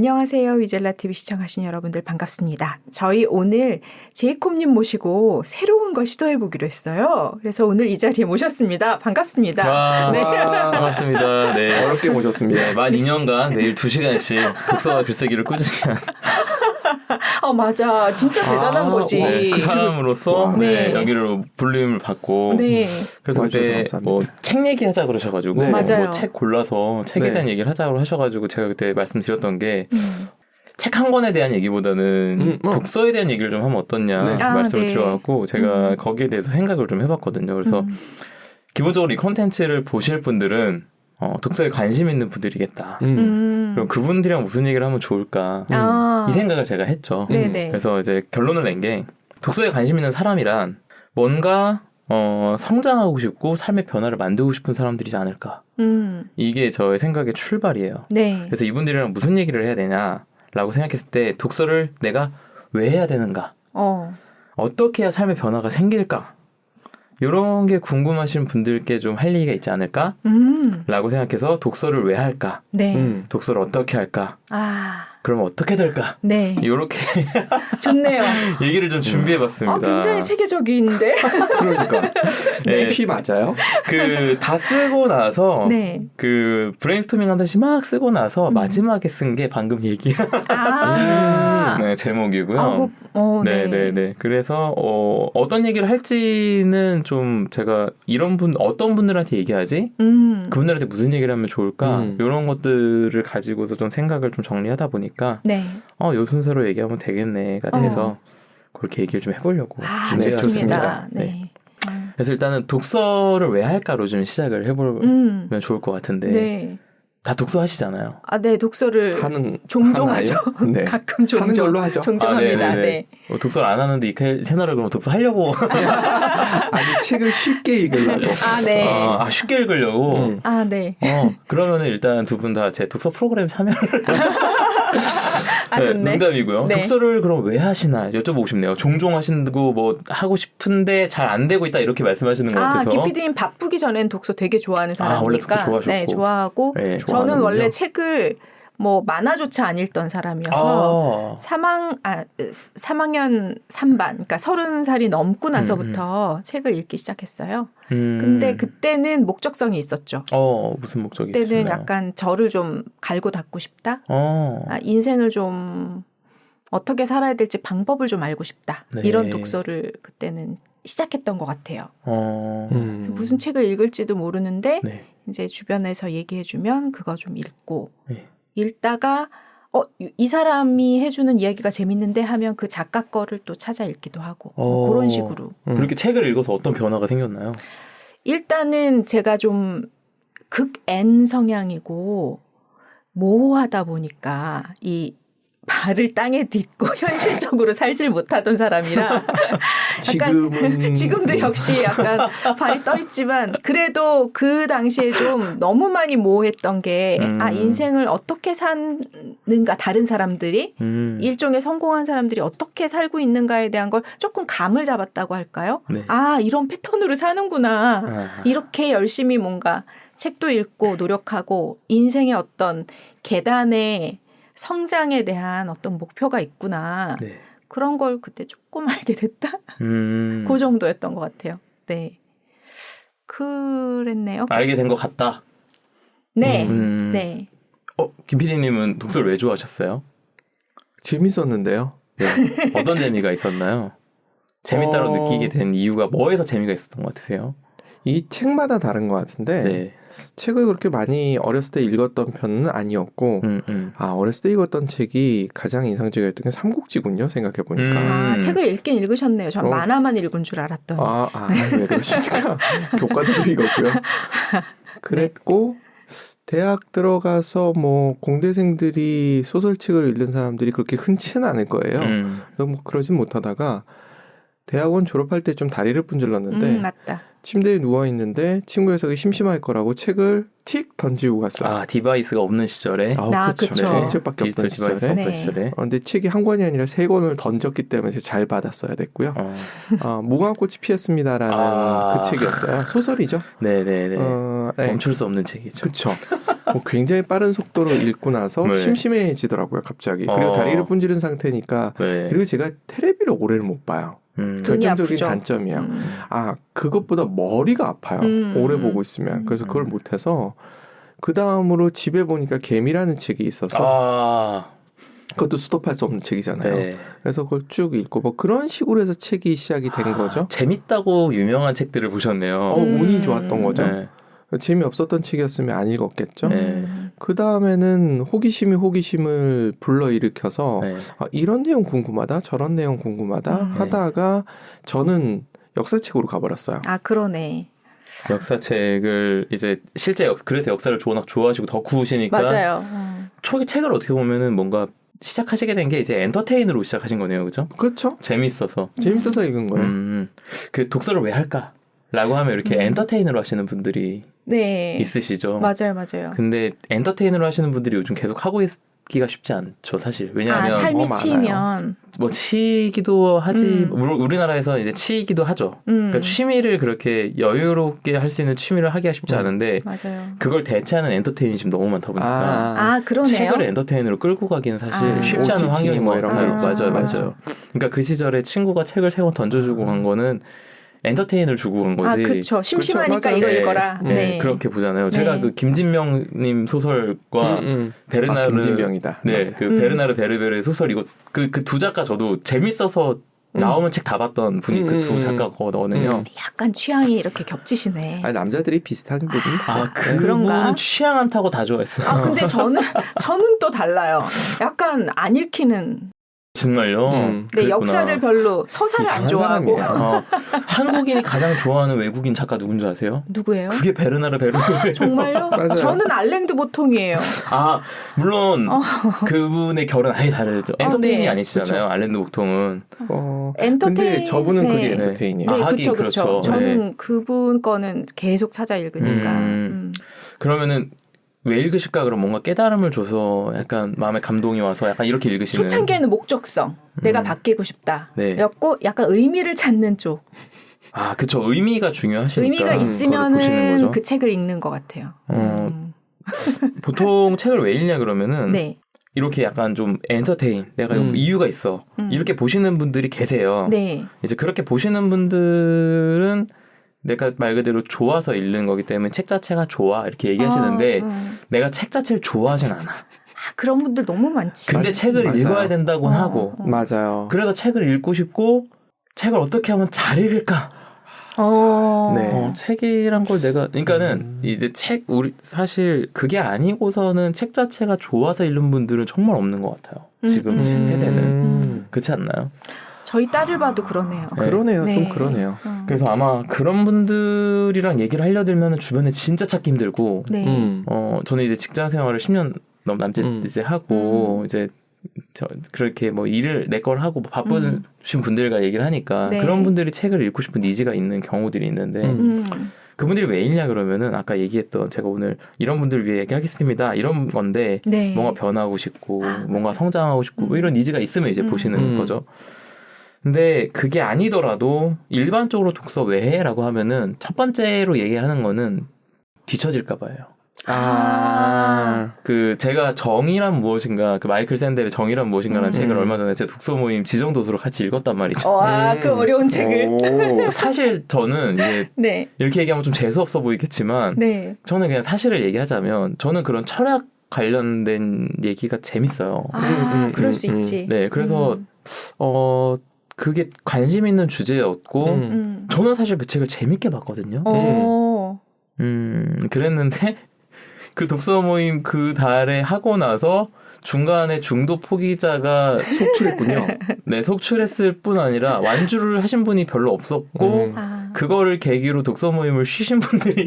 안녕하세요. 위젤라TV 시청하신 여러분들 반갑습니다. 저희 오늘 제이콥님 모시고 새로운 걸 시도해보기로 했어요. 그래서 오늘 이 자리에 모셨습니다. 반갑습니다. 와, 네. 반갑습니다. 네. 어렵게 모셨습니다. 네, 만 2년간 매일 2시간씩 독서와 글쓰기를 꾸준히 한 맞아. 진짜 대단한 거지. 네, 그 사람으로서 네, 여기로 불림을 받고 네. 그래서 그때 뭐 책 얘기하자 그러셔가지고 네. 맞아요. 뭐 책 골라서 책에 대한 얘기를 하자고 하셔가지고 제가 그때 말씀드렸던 게 책 한 권에 대한 얘기보다는 독서에 대한 얘기를 좀 하면 어떻냐 말씀을 드려갖고 제가 거기에 대해서 생각을 좀 해봤거든요. 그래서 기본적으로 이 콘텐츠를 보실 분들은 독서에 관심 있는 분들이겠다. 그럼 그분들이랑 무슨 얘기를 하면 좋을까? 이 생각을 제가 했죠. 그래서 이제 결론을 낸 게 독서에 관심 있는 사람이란 뭔가 성장하고 싶고 삶의 변화를 만들고 싶은 사람들이지 않을까. 이게 저의 생각의 출발이에요. 네. 그래서 이분들이랑 무슨 얘기를 해야 되냐라고 생각했을 때 독서를 내가 왜 해야 되는가? 어떻게 해야 삶의 변화가 생길까? 이런 게 궁금하신 분들께 좀 할 얘기가 있지 않을까? 라고 생각해서 독서를 왜 할까? 네. 독서를 어떻게 할까? 그럼 어떻게 될까? 네. 이렇게 좋네요. 얘기를 좀 준비해봤습니다. 굉장히 세계적인데. 그러니까. 네. 피 맞아요? 다 쓰고 나서 네. 브레인스토밍 하듯이 막 쓰고 나서 마지막에 쓴 게 방금 얘기. 네, 제목이고요. 네. 그래서 어떤 얘기를 할지는 좀 제가 어떤 분들한테 얘기하지? 그분들한테 무슨 얘기를 하면 좋을까? 이런 것들을 가지고서 좀 생각을 좀 정리하다 보니까 요 순서로 얘기하면 되겠네가 돼서 그렇게 얘기를 좀 해보려고 준비했습니다. 네. 그래서 일단은 독서를 왜 할까로 좀 시작을 해보면 좋을 것 같은데 네. 다 독서하시잖아요. 네, 독서를 종종 하죠. 네. 가끔 종종 하는 걸로 하죠. 종종합니다. 네. 독서를 안 하는데 이 채널을 그럼 독서하려고 아니 책을 쉽게 읽으려고. 네. 쉽게 읽으려고. 네. 그러면은 일단 두 분 다 제 독서 프로그램 참여를. 좋네. 농담이고요. 네. 독서를 그럼 왜 하시나 여쭤보고 싶네요. 종종 하신다고 뭐 하고 싶은데 잘 안 되고 있다 이렇게 말씀하시는 것 같아서. 김PD님 바쁘기 전엔 독서 되게 좋아하는 사람이니까. 원래 독서 좋아하셨고. 네, 좋아하고. 네, 저는 원래 책을 만화조차 안 읽던 사람이어서 3학년 3반, 그러니까 30살이 넘고 나서부터 책을 읽기 시작했어요. 근데 그때는 목적성이 있었죠. 무슨 목적이 그때는 있었나요? 약간 저를 좀 갈고 닦고 싶다. 인생을 좀 어떻게 살아야 될지 방법을 좀 알고 싶다. 네. 이런 독서를 그때는 시작했던 것 같아요. 그래서 무슨 책을 읽을지도 모르는데 이제 주변에서 얘기해주면 그거 좀 읽고 읽다가 이 사람이 해주는 이야기가 재밌는데 하면 그 작가 거를 또 찾아 읽기도 하고 그런 식으로. 그렇게 책을 읽어서 어떤 변화가 생겼나요? 일단은 제가 좀 극N 성향이고 모호하다 보니까 이 발을 땅에 딛고 현실적으로 살질 못하던 사람이라 지금도 역시 약간 발이 떠 있지만 그래도 그 당시에 좀 너무 많이 모호했던 게 인생을 어떻게 사는가 다른 사람들이 일종의 성공한 사람들이 어떻게 살고 있는가에 대한 걸 조금 감을 잡았다고 할까요? 네. 이런 패턴으로 사는구나. 이렇게 열심히 뭔가 책도 읽고 노력하고 인생의 어떤 계단에 성장에 대한 어떤 목표가 있구나. 네. 그런 걸 그때 조금 알게 됐다. 그 정도였던 것 같아요. 네. 그랬네요. 알게 된 것 같다. 네. 네. 김PD님은 독서를 왜 좋아하셨어요? 재밌었는데요. 네. 어떤 재미가 있었나요? 재밌다고 느끼게 된 이유가 뭐에서 재미가 있었던 것 같으세요? 이 책마다 다른 것 같은데 책을 그렇게 많이 어렸을 때 읽었던 편은 아니었고 어렸을 때 읽었던 책이 가장 인상적이었던 게 삼국지군요. 생각해보니까. 책을 읽긴 읽으셨네요. 전 만화만 읽은 줄 알았더니. 왜 그러십니까? 교과서도 읽었고요. 그랬고 대학 들어가서 공대생들이 소설책을 읽는 사람들이 그렇게 흔치는 않을 거예요. 그래서 그러진 못하다가 대학원 졸업할 때 좀 다리를 분질렀는데 맞다. 침대에 누워있는데 친구 녀석이 심심할 거라고 책을 틱 던지고 갔어요. 아, 디바이스가 없는 시절에. 그렇죠. 네. 책밖에 없던 시절에. 네. 근데 책이 한 권이 아니라 3권을 던졌기 때문에 잘 받았어야 됐고요. 무궁화꽃이 피었습니다라는 그 책이었어요. 소설이죠. 네네네. 멈출 수 없는 책이죠. 그렇죠. 굉장히 빠른 속도로 읽고 나서 네. 심심해지더라고요, 갑자기. 그리고 다리를 분지른 상태니까. 네. 그리고 제가 테레비를 오래를 못 봐요. 결정적인 단점이야. 그것보다 머리가 아파요. 오래 보고 있으면. 그래서 그걸 못해서 그 다음으로 집에 보니까 개미라는 책이 있어서 그것도 스톱할 수 없는 책이잖아요. 네. 그래서 그걸 쭉 읽고 뭐 그런 식으로 해서 책이 시작이 된 거죠. 재밌다고 유명한 책들을 보셨네요. 운이 좋았던 거죠. 네. 재미없었던 책이었으면 안 읽었겠죠. 그 다음에는 호기심을 불러일으켜서 네. 이런 내용 궁금하다 저런 내용 궁금하다 하다가 저는 역사책으로 가버렸어요. 그러네. 역사책을 이제 실제 그래서 역사를 워낙 좋아하시고 더 구우시니까 맞아요. 초기 책을 어떻게 보면은 뭔가 시작하시게 된 게 이제 엔터테인으로 시작하신 거네요, 그죠? 그렇죠. 재밌어서 읽은 거예요. 그 독서를 왜 할까? 라고 하면 이렇게 엔터테인으로 하시는 분들이 네. 있으시죠. 맞아요. 근데 엔터테인으로 하시는 분들이 요즘 계속 하고 있기가 쉽지 않죠, 사실. 왜냐하면 삶이 치이면 뭐 치이기도 하지. 물론 우리나라에서 이제 치이기도 하죠. 그러니까 취미를 그렇게 여유롭게 할 수 있는 취미를 하기가 쉽지 않은데 맞아요. 그걸 대체하는 엔터테인이 지금 너무 많다 보니까 그러네요. 책을 엔터테인으로 끌고 가기는 사실 쉽지 않은 환경이 뭐 이런 거 맞아요. 그러니까 그 시절에 친구가 책을 3권 던져주고 간 거는 엔터테인을 주고 간 거지. 그렇죠. 심심하니까 이거 읽어라. 네, 그렇게 보잖아요. 제가 그 김진명님 소설과 베르나르 김진명이다. 네, 그 베르나르 베르베르의 소설 이거 그 두 작가 저도 재밌어서 나오면 책 다 봤던 분이 그 두 작가거든요. 약간 취향이 이렇게 겹치시네. 남자들이 비슷한 부분이 있어요. 그분은 취향 안 타고 다 좋아했어요. 근데 저는 또 달라요. 약간 안 읽히는. 정말요? 네, 역사를 별로 서사를 안 좋아하고. 한국인이 가장 좋아하는 외국인 작가 누군지 아세요? 누구예요? 그게 베르나르 베르베르. 정말요? 저는 알랭드 보통이에요. 물론 그분의 결은 아예 다르죠. 엔터테인이 아니시잖아요. 그쵸. 알랭드 보통은. 엔터테인. 근데 저분은 그게 엔터테인이에요. 네, 그렇죠. 저는 그분 거는 계속 찾아 읽으니까. 그러면은 왜 읽으실까? 그럼 뭔가 깨달음을 줘서 약간 마음에 감동이 와서 약간 이렇게 읽으시는. 초창기에는 목적성. 내가 바뀌고 싶다. 였고 약간 의미를 찾는 쪽. 그쵸. 의미가 중요하시니까. 의미가 있으면은 그 책을 읽는 것 같아요. 보통 책을 왜 읽냐 그러면은 이렇게 약간 좀 엔터테인. 내가 이유가 있어. 이렇게 보시는 분들이 계세요. 네. 이제 그렇게 보시는 분들은 내가 말 그대로 좋아서 읽는 거기 때문에 책 자체가 좋아 이렇게 얘기하시는데 내가 책 자체를 좋아하진 않아. 그런 분들 너무 많지. 근데 책을 읽어야 된다고 하고 맞아요. 그래서 책을 읽고 싶고 책을 어떻게 하면 잘 읽을까? 책이란 걸 내가 그러니까는 이제 우리 사실 그게 아니고서는 책 자체가 좋아서 읽는 분들은 정말 없는 것 같아요. 지금 세대는 그렇지 않나요? 저희 딸을 봐도 그러네요. 그러네요. 좀 그러네요. 그래서 아마 그런 분들이랑 얘기를 하려들면 주변에 진짜 찾기 힘들고, 저는 이제 직장 생활을 10년 남짓 이제 하고, 이제 그렇게 뭐 일을 내 걸 하고 바쁘신 분들과 얘기를 하니까 그런 분들이 책을 읽고 싶은 니즈가 있는 경우들이 있는데, 그분들이 왜 읽냐 그러면은 아까 얘기했던 제가 오늘 이런 분들을 위해 얘기하겠습니다 이런 건데 뭔가 변하고 싶고 뭔가 성장하고 싶고 뭐 이런 니즈가 있으면 이제 보시는 거죠. 근데 그게 아니더라도 일반적으로 독서 왜 해? 라고 하면은 첫 번째로 얘기하는 거는 뒤처질까 봐요. 그 제가 정의란 무엇인가 그 마이클 샌델의 정의란 무엇인가라는 책을 얼마 전에 제 독서 모임 지정도서로 같이 읽었단 말이죠. 그 어려운 책을. 사실 저는 이제 이렇게 얘기하면 좀 재수없어 보이겠지만 저는 그냥 사실을 얘기하자면 저는 그런 철학 관련된 얘기가 재밌어요. 그럴 수 있지. 네, 그래서 그게 관심 있는 주제였고 저는 사실 그 책을 재밌게 봤거든요. 그랬는데 그 독서 모임 그 달에 하고 나서 중간에 중도 포기자가 속출했군요. 네, 속출했을 뿐 아니라 완주를 하신 분이 별로 없었고 그거를 계기로 독서 모임을 쉬신 분들이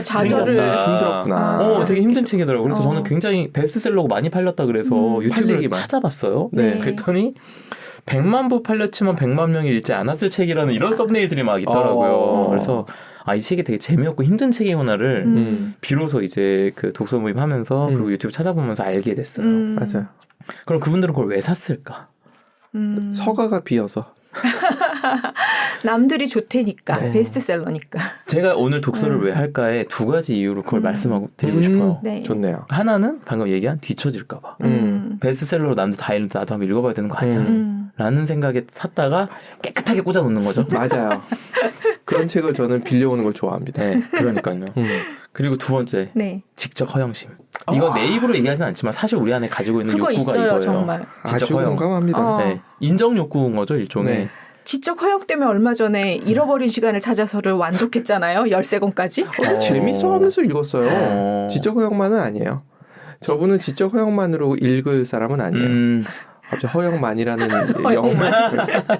좌절을 힘들었구나. 되게 힘든 책이더라고요. 그래서 저는 굉장히 베스트셀러고 많이 팔렸다 그래서 유튜브를 찾아봤어요. 그랬더니 100만 부 팔렸지만 100만 명이 읽지 않았을 책이라는 이런 썸네일들이 막 있더라고요. 그래서 이 책이 되게 재미없고 힘든 책이구나를 비로소 이제 그 독서 모임 하면서 그리고 유튜브 찾아보면서 알게 됐어요. 맞아요. 그럼 그분들은 그걸 왜 샀을까? 서가가 비어서. 남들이 좋대니까 베스트셀러니까. 제가 오늘 독서를 왜 할까에 두 가지 이유로 그걸 말씀하고 드리고 싶어요. 네. 좋네요. 하나는 방금 얘기한 뒤처질까 봐. 베스트셀러로 남들 다 읽는데 나도 한번 읽어봐야 되는 거 아니야? 라는 생각에 샀다가 깨끗하게 꽂아놓는 거죠. 맞아요. 그런 책을 저는 빌려오는 걸 좋아합니다. 네, 그러니까요. 그리고 두 번째, 직접 허영심. 이거 내 입으로 얘기하진 않지만 사실 우리 안에 가지고 있는 욕구가 있어요, 이거예요. 정말. 아주 공감합니다. 네, 인정 욕구인 거죠, 일종의. 네. 지적 허영 때문에 얼마 전에 잃어버린 시간을 찾아서를 완독했잖아요. 13권까지. 재밌어 하면서 읽었어요. 지적 허영만은 아니에요. 저분은 지적 허영만으로 읽을 사람은 아니에요. 갑자기 허영만이라는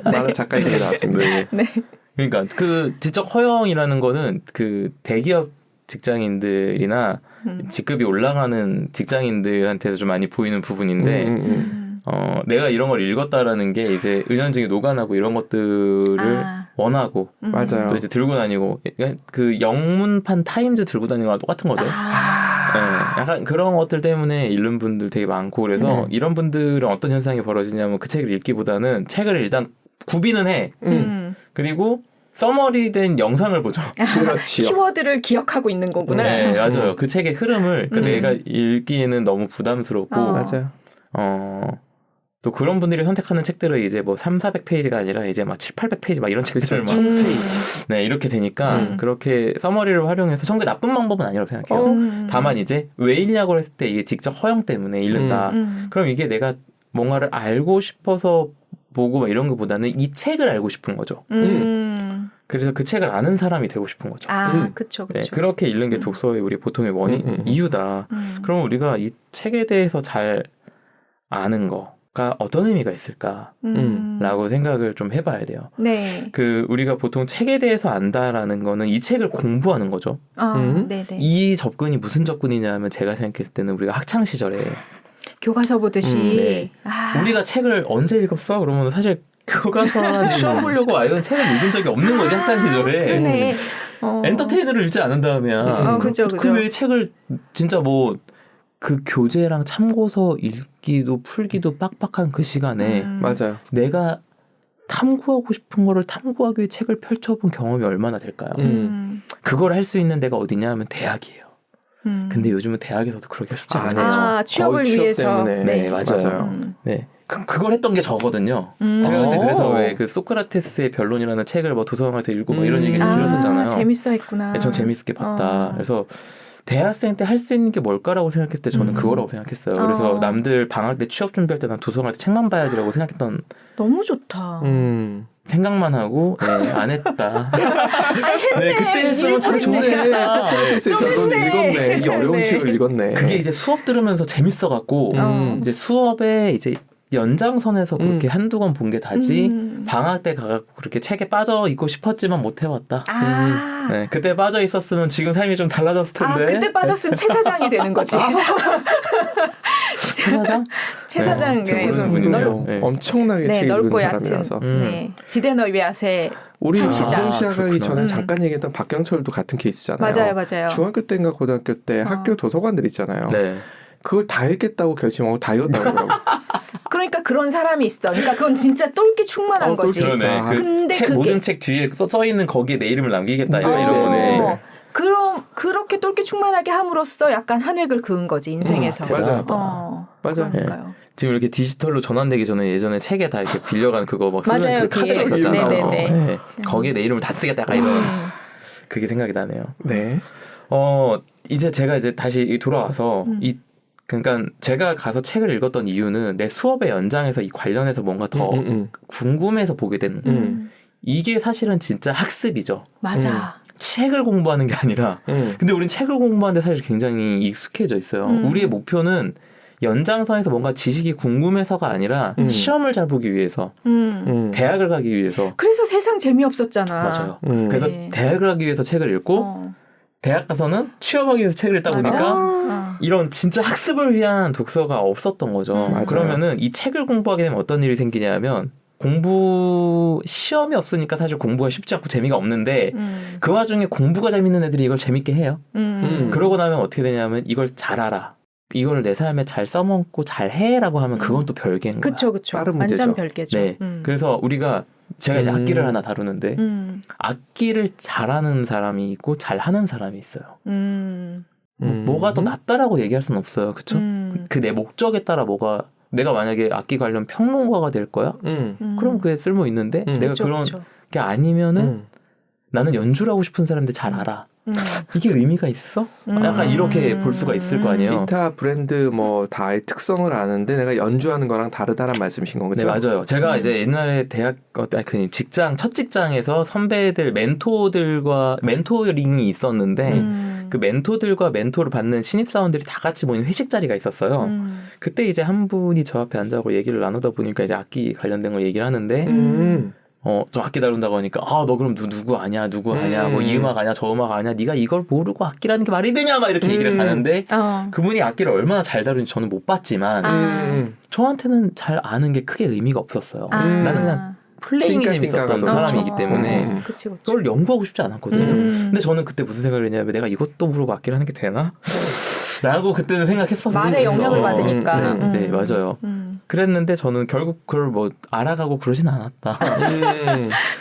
만화 작가 이름이 나왔습니다. 네. 그러니까 그 지적 허영이라는 거는 그 대기업 직장인들이나 직급이 올라가는 직장인들한테서 좀 많이 보이는 부분인데 내가 이런 걸 읽었다라는 게 이제 은연중에 녹아나고 이런 것들을 원하고 맞아요. 또 이제 들고 다니고 그 영문판 타임즈 들고 다니는 거랑 똑같은 거죠. 네, 약간 그런 것들 때문에 읽는 분들 되게 많고 그래서 이런 분들은 어떤 현상이 벌어지냐면 그 책을 읽기보다는 책을 일단 구비는 해. 그리고 서머리된 영상을 보죠. 그렇지요. 키워드를 기억하고 있는 거구나. 네, 맞아요. 그 책의 흐름을 내가 읽기에는 너무 부담스럽고 맞아요. 또 그런 분들이 선택하는 책들은 이제 뭐 300-400페이지가 아니라 이제 막 700-800페이지 막 이런 책들을 막 네, 이렇게 되니까 그렇게 서머리를 활용해서 정말 나쁜 방법은 아니라고 생각해요. 다만 이제 왜 읽냐고 했을 때 이게 직접 허영 때문에 읽는다. 그럼 이게 내가 뭔가를 알고 싶어서 보고 막 이런 것보다는 이 책을 알고 싶은 거죠. 그래서 그 책을 아는 사람이 되고 싶은 거죠. 그렇죠. 네, 그렇게 읽는 게 독서의 우리 보통의 이유다. 그럼 우리가 이 책에 대해서 잘 아는 거가 어떤 의미가 있을까라고 생각을 좀 해봐야 돼요. 네. 그 우리가 보통 책에 대해서 안다라는 거는 이 책을 공부하는 거죠. 네네. 이 접근이 무슨 접근이냐면 제가 생각했을 때는 우리가 학창 시절에 교과서 보듯이 네. 우리가 책을 언제 읽었어? 그러면 사실 교과서 시험 보려고 아이는 책을 읽은 적이 없는 거지 학창 시절에. 그러네. 엔터테이너를 읽지 않은 다음에야. 그죠. 그 외에 책을 진짜 뭐 그 교재랑 참고서 읽기도 풀기도 빡빡한 그 시간에 맞아요. 내가 탐구하고 싶은 거를 탐구하기 위해 책을 펼쳐본 경험이 얼마나 될까요? 그걸 할 수 있는 데가 어디냐 하면 대학이에요. 근데 요즘은 대학에서도 그렇게 쉽지 않아요. 취업을 위해서. 네, 맞아요. 네. 그걸 했던 게 저거든요. 제가 그때 그래서 왜 그 소크라테스의 변론이라는 책을 뭐 도서관에서 읽고 뭐 이런 얘기를 들었었잖아요. 재밌어 했구나. 네, 전 재밌게 봤다. 그래서 대학생 때 할 수 있는 게 뭘까라고 생각했을 때 저는 그거라고 생각했어요. 그래서 남들 방학 때 취업 준비할 때 난 도서관 때 책만 봐야지라고 생각했던. 너무 좋다. 생각만 하고 안 했다. 네, 그때 했으면 참 좋겠다. 네, 읽었네. 이 어려운 책을 읽었네. 그게 이제 수업 들으면서 재밌어갖고 이제 수업에 이제 연장선에서 그렇게 한두 권 본 게 다지 방학 때 가갖고 그렇게 책에 빠져 있고 싶었지만 못 해봤다. 네, 그때 빠져 있었으면 지금 삶이 좀 달라졌을 텐데. 그때 빠졌으면 최 사장이 되는 거지. 최 사장? 최 사장. 최 사장분이요. 엄청나게 책 읽은 사람이라서. 지대너비앗의 우리 창시자. 이동시작하기 전에 잠깐 얘기했던 박경철도 같은 케이스잖아요. 맞아요. 중학교 때인가 고등학교 때 학교 도서관들 있잖아요. 네. 그걸 다 읽겠다고 결심하고 다 읽었다고 그러더라고요. 그러니까 그런 사람이 있어. 그러니까 그건 진짜 똘끼 충만한 거지. 그러네. 근데 책, 모든 책 뒤에 써 있는 거기에 내 이름을 남기겠다 이런 거네. 그럼 그렇게 똘끼 충만하게 함으로써 약간 한 획을 그은 거지 인생에서. 맞아. 맞아. 그러니까요. 지금 이렇게 디지털로 전환되기 전에 예전에 책에 다 이렇게 빌려간 그거 막 쓰는 그 카드가 있었잖아요. 네. 거기에 내 이름을 다 쓰겠다 약간 이런 그게 생각이 나네요. 네. 이제 제가 이제 다시 돌아와서 그러니까 제가 가서 책을 읽었던 이유는 내 수업의 연장에서 이 관련해서 뭔가 더 궁금해서 보게 되는 이게 사실은 진짜 학습이죠. 맞아. 책을 공부하는 게 아니라 근데 우린 책을 공부하는데 사실 굉장히 익숙해져 있어요. 우리의 목표는 연장선에서 뭔가 지식이 궁금해서가 아니라 시험을 잘 보기 위해서 대학을 가기 위해서 그래서 세상 재미없었잖아. 맞아요. 그래서 대학을 가기 위해서 책을 읽고 대학 가서는 취업하기 위해서 책을 읽다 보니까 이런 진짜 학습을 위한 독서가 없었던 거죠. 그러면은 이 책을 공부하게 되면 어떤 일이 생기냐면 공부 시험이 없으니까 사실 공부가 쉽지 않고 재미가 없는데 그 와중에 공부가 재밌는 애들이 이걸 재밌게 해요. 그러고 나면 어떻게 되냐면 이걸 잘 알아. 이걸 내 삶에 잘 써먹고 잘 해라고 하면 그건 또 별개인 거야. 그쵸. 다른 문제죠. 완전 별개죠. 네. 그래서 우리가 제가 이제 악기를 하나 다루는데 악기를 잘하는 사람이 있고 잘하는 사람이 있어요. 뭐가 더 낫다라고 얘기할 수는 없어요. 그쵸? 그 내 목적에 따라 뭐가 내가 만약에 악기 관련 평론가가 될 거야? 그럼 그게 쓸모 있는데 내가 그쵸, 그런 그쵸. 게 아니면은 나는 연주를 하고 싶은 사람인데 잘 알아. 이게 의미가 있어? 약간 이렇게 볼 수가 있을 거 아니에요. 기타 브랜드 뭐 다의 특성을 아는데 내가 연주하는 거랑 다르다란 말씀이신 거죠? 네, 맞아요. 제가 이제 옛날에 직장 첫 직장에서 선배들 멘토들과 멘토링이 있었는데 그 멘토들과 멘토를 받는 신입사원들이 다 같이 모인 회식 자리가 있었어요. 그때 이제 한 분이 저 앞에 앉아서 얘기를 나누다 보니까 이제 악기 관련된 걸 얘기를 하는데 좀 악기 다룬다고 하니까 너 그럼 누구 아냐 뭐 이 음악 아냐 저 음악 아냐 네가 이걸 모르고 악기라는 게 말이 되냐 막 이렇게 얘기를 하는데 그분이 악기를 얼마나 잘 다루는지 저는 못 봤지만 저한테는 잘 아는 게 크게 의미가 없었어요. 나는 그냥 플레잉이 재밌었던 사람이기 때문에 그걸 연구하고 싶지 않았거든요. 근데 저는 그때 무슨 생각을 했냐면 내가 이것도 모르고 악기를 하는 게 되나? 라고 그때는 생각했었어요. 말에 영향을 받으니까. 네, 맞아요. 그랬는데 저는 결국 그걸 뭐 알아가고 그러진 않았다.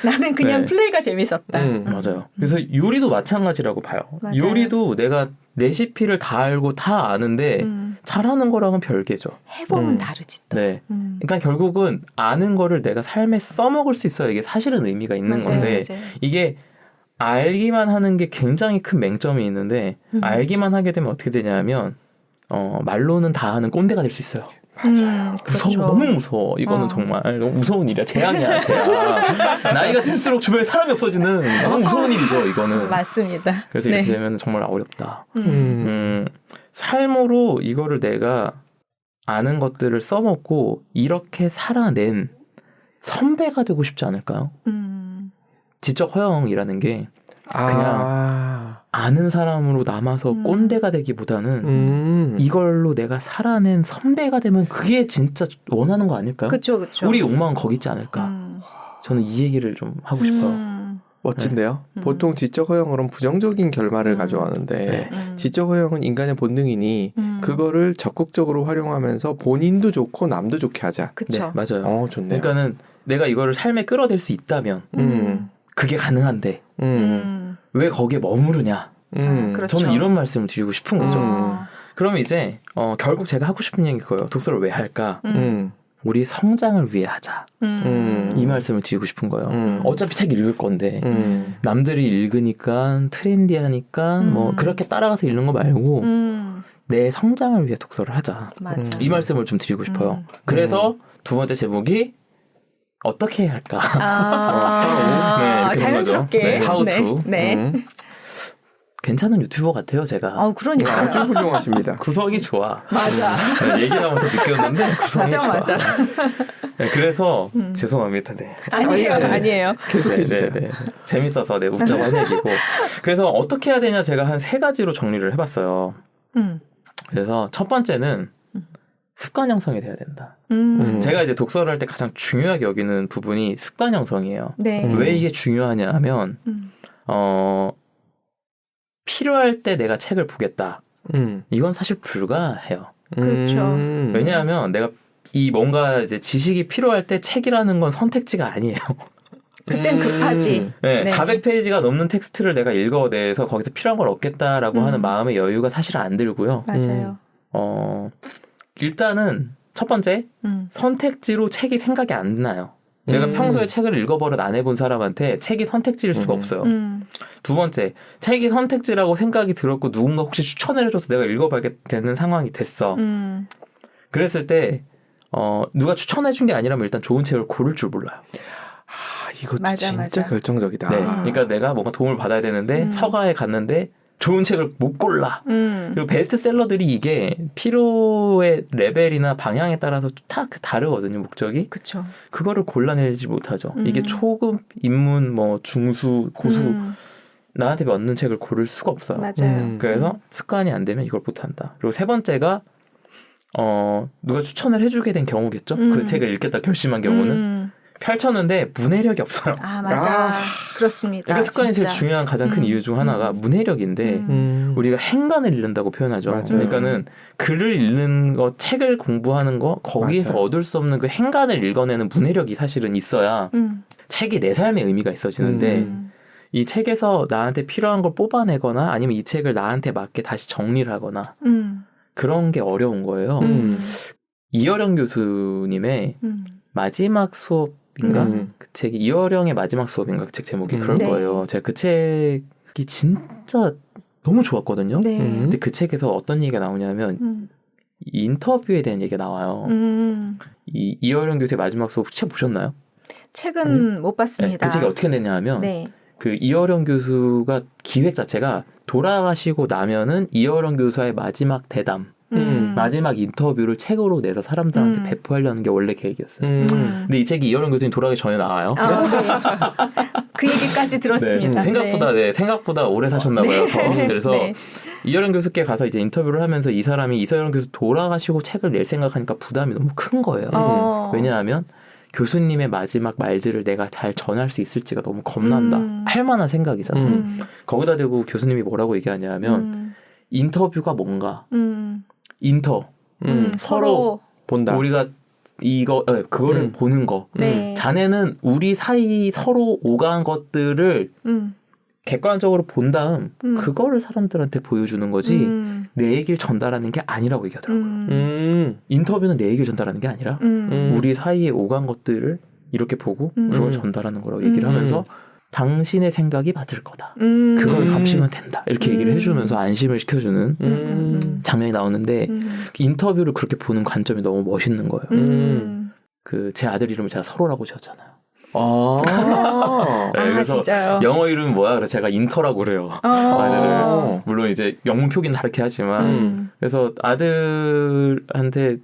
나는 그냥 플레이가 재밌었다. 맞아요. 그래서 요리도 마찬가지라고 봐요. 맞아요. 요리도 내가 레시피를 다 알고 다 아는데 잘하는 거랑은 별개죠. 해보면 다르지 또. 네. 그러니까 결국은 아는 거를 내가 삶에 써먹을 수 있어야 이게 사실은 의미가 있는 건데 이게 알기만 하는 게 굉장히 큰 맹점이 있는데 알기만 하게 되면 어떻게 되냐면 말로는 다 하는 꼰대가 될 수 있어요. 맞아요. 무서워. 그렇죠. 너무 무서워. 이거는 정말 너무 무서운 일이야. 재앙이야. 재앙. 나이가 들수록 주변에 사람이 없어지는 너무 무서운 일이죠. 이거는. 맞습니다. 그래서 이렇게 되면 정말 어렵다. 삶으로 이거를 내가 아는 것들을 써먹고 이렇게 살아낸 선배가 되고 싶지 않을까요? 지적 허용이라는 게 그냥 아는 사람으로 남아서 꼰대가 되기보다는 이걸로 내가 살아낸 선배가 되면 그게 진짜 원하는 거 아닐까요? 그쵸. 우리 욕망은 거기 있지 않을까? 저는 이 얘기를 좀 하고 싶어요. 멋진데요. 보통 지적 허용으로는 부정적인 결말을 가져가는데 지적 허용은 인간의 본능이니 그거를 적극적으로 활용하면서 본인도 좋고 남도 좋게 하자. 그쵸. 네, 맞아요. 좋네요. 그러니까는 내가 이거를 삶에 끌어들 수 있다면 그게 가능한데 왜 거기에 머무르냐? 그렇죠. 저는 이런 말씀을 드리고 싶은 거죠. 그러면 이제 결국 제가 하고 싶은 얘기 그거예요. 독서를 왜 할까? 우리 성장을 위해 하자. 이 말씀을 드리고 싶은 거예요. 어차피 책 읽을 건데 남들이 읽으니까 트렌디하니까 뭐 그렇게 따라가서 읽는 거 말고 내 성장을 위해 독서를 하자. 이 말씀을 좀 드리고 싶어요. 그래서 두 번째 제목이 어떻게 해야 할까? 네, 자연스럽게. 네, how to. 네. 괜찮은 유튜버 같아요, 제가. 그러니까. 아주 훌륭하십니다. 구성이 좋아. 맞아. 네, 얘기 나오면서 느꼈는데 구성이 좋아. 맞아. 네, 그래서 죄송합니다. 네. 아니에요. 계속해주세요. 네. 재밌어서 웃자고 한 얘기고. 그래서 어떻게 해야 되냐 제가 한 3가지로 정리를 해봤어요. 그래서 첫 번째는 습관 형성이 돼야 된다. 제가 이제 독서를 할 때 가장 중요하게 여기는 부분이 습관 형성이에요. 네. 왜 이게 중요하냐 하면 필요할 때 내가 책을 보겠다. 이건 사실 불가해요. 그렇죠. 왜냐하면 내가 뭔가 이제 지식이 필요할 때 책이라는 건 선택지가 아니에요. 그땐 급하지. 네, 400페이지가 넘는 텍스트를 내가 읽어내서 거기서 필요한 걸 얻겠다라고 하는 마음의 여유가 사실 안 들고요. 맞아요. 일단은 첫 번째 선택지로 책이 생각이 안 나요. 내가 평소에 책을 읽어버릇 안 해본 사람한테 책이 선택지일 수가 없어요. 두 번째, 책이 선택지라고 생각이 들었고 누군가 혹시 추천을 해줘서 내가 읽어봐야 되는 상황이 됐어. 그랬을 때 누가 추천해준 게 아니라면 일단 좋은 책을 고를 줄 몰라요. 이것도 진짜 결정적이다. 네, 그러니까 내가 뭔가 도움을 받아야 되는데 서가에 갔는데 좋은 책을 못 골라. 그리고 베스트셀러들이 이게 필요의 레벨이나 방향에 따라서 다 다르거든요, 목적이. 그쵸. 그거를 골라내지 못하죠. 이게 초급, 입문, 뭐 중수, 고수 나한테 맞는 책을 고를 수가 없어요. 맞아요. 그래서 습관이 안 되면 이걸 못한다. 그리고 세 번째가 누가 추천을 해주게 된 경우겠죠. 그 책을 읽겠다 결심한 경우는 펼쳤는데 문해력이 없어요. 맞아. 그렇습니다. 그러니까 습관이 제일 중요한 가장 큰 이유 중 하나가 문해력인데 우리가 행간을 잃는다고 표현하죠. 맞아요. 그러니까는 글을 읽는 거, 책을 공부하는 거 거기에서 맞아요. 얻을 수 없는 그 행간을 읽어내는 문해력이 사실은 있어야 책이 내 삶의 의미가 있어지는데 이 책에서 나한테 필요한 걸 뽑아내거나 아니면 이 책을 나한테 맞게 다시 정리를 하거나 그런 게 어려운 거예요. 이어령 교수님의 마지막 수업인가? 그 책이 이어령의 마지막 수업인가? 그 책 제목이 그럴 거예요. 제가 그 책이 진짜 너무 좋았거든요. 근데 그 책에서 어떤 얘기가 나오냐면 인터뷰에 대한 얘기가 나와요. 이 이어령 교수의 마지막 수업 책 보셨나요? 책은 못 봤습니다. 네, 그 책이 어떻게 됐냐 하면 그 이어령 교수가 기획 자체가 돌아가시고 나면은 이어령 교수와의 마지막 대담 마지막 인터뷰를 책으로 내서 사람들한테 배포하려는 게 원래 계획이었어요. 근데 이 책이 이어령 교수님 돌아가기 전에 나와요. 그 얘기까지 들었습니다. 생각보다 오래 사셨나 봐요. 그래서 이어령 교수께 가서 이제 인터뷰를 하면서 이 사람이 이어령 교수 돌아가시고 책을 낼 생각하니까 부담이 너무 큰 거예요. 왜냐하면 교수님의 마지막 말들을 내가 잘 전할 수 있을지가 너무 겁난다. 할 만한 생각이잖아요. 거기다 대고 교수님이 뭐라고 얘기하냐면 인터뷰가 뭔가 서로 본다. 우리가 그거를 보는 거. 자네는 우리 사이 서로 오가는 것들을 객관적으로 본 다음 그거를 사람들한테 보여주는 거지 내 얘기를 전달하는 게 아니라고 얘기하더라고요. 인터뷰는 내 얘기를 전달하는 게 아니라 우리 사이에 오간 것들을 이렇게 보고 그걸 전달하는 거라고 얘기를 하면서 당신의 생각이 맞을 거다. 그걸 감시면 된다. 이렇게 얘기를 해주면서 안심을 시켜주는 장면이 나오는데 인터뷰를 그렇게 보는 관점이 너무 멋있는 거예요. 제 아들 이름을 제가 서로라고 지었잖아요. 그래서 진짜요? 영어 이름이 뭐야? 그래서 제가 인터라고 그래요. 아들을 물론 이제 영문 표기는 다르게 하지만 그래서 아들한테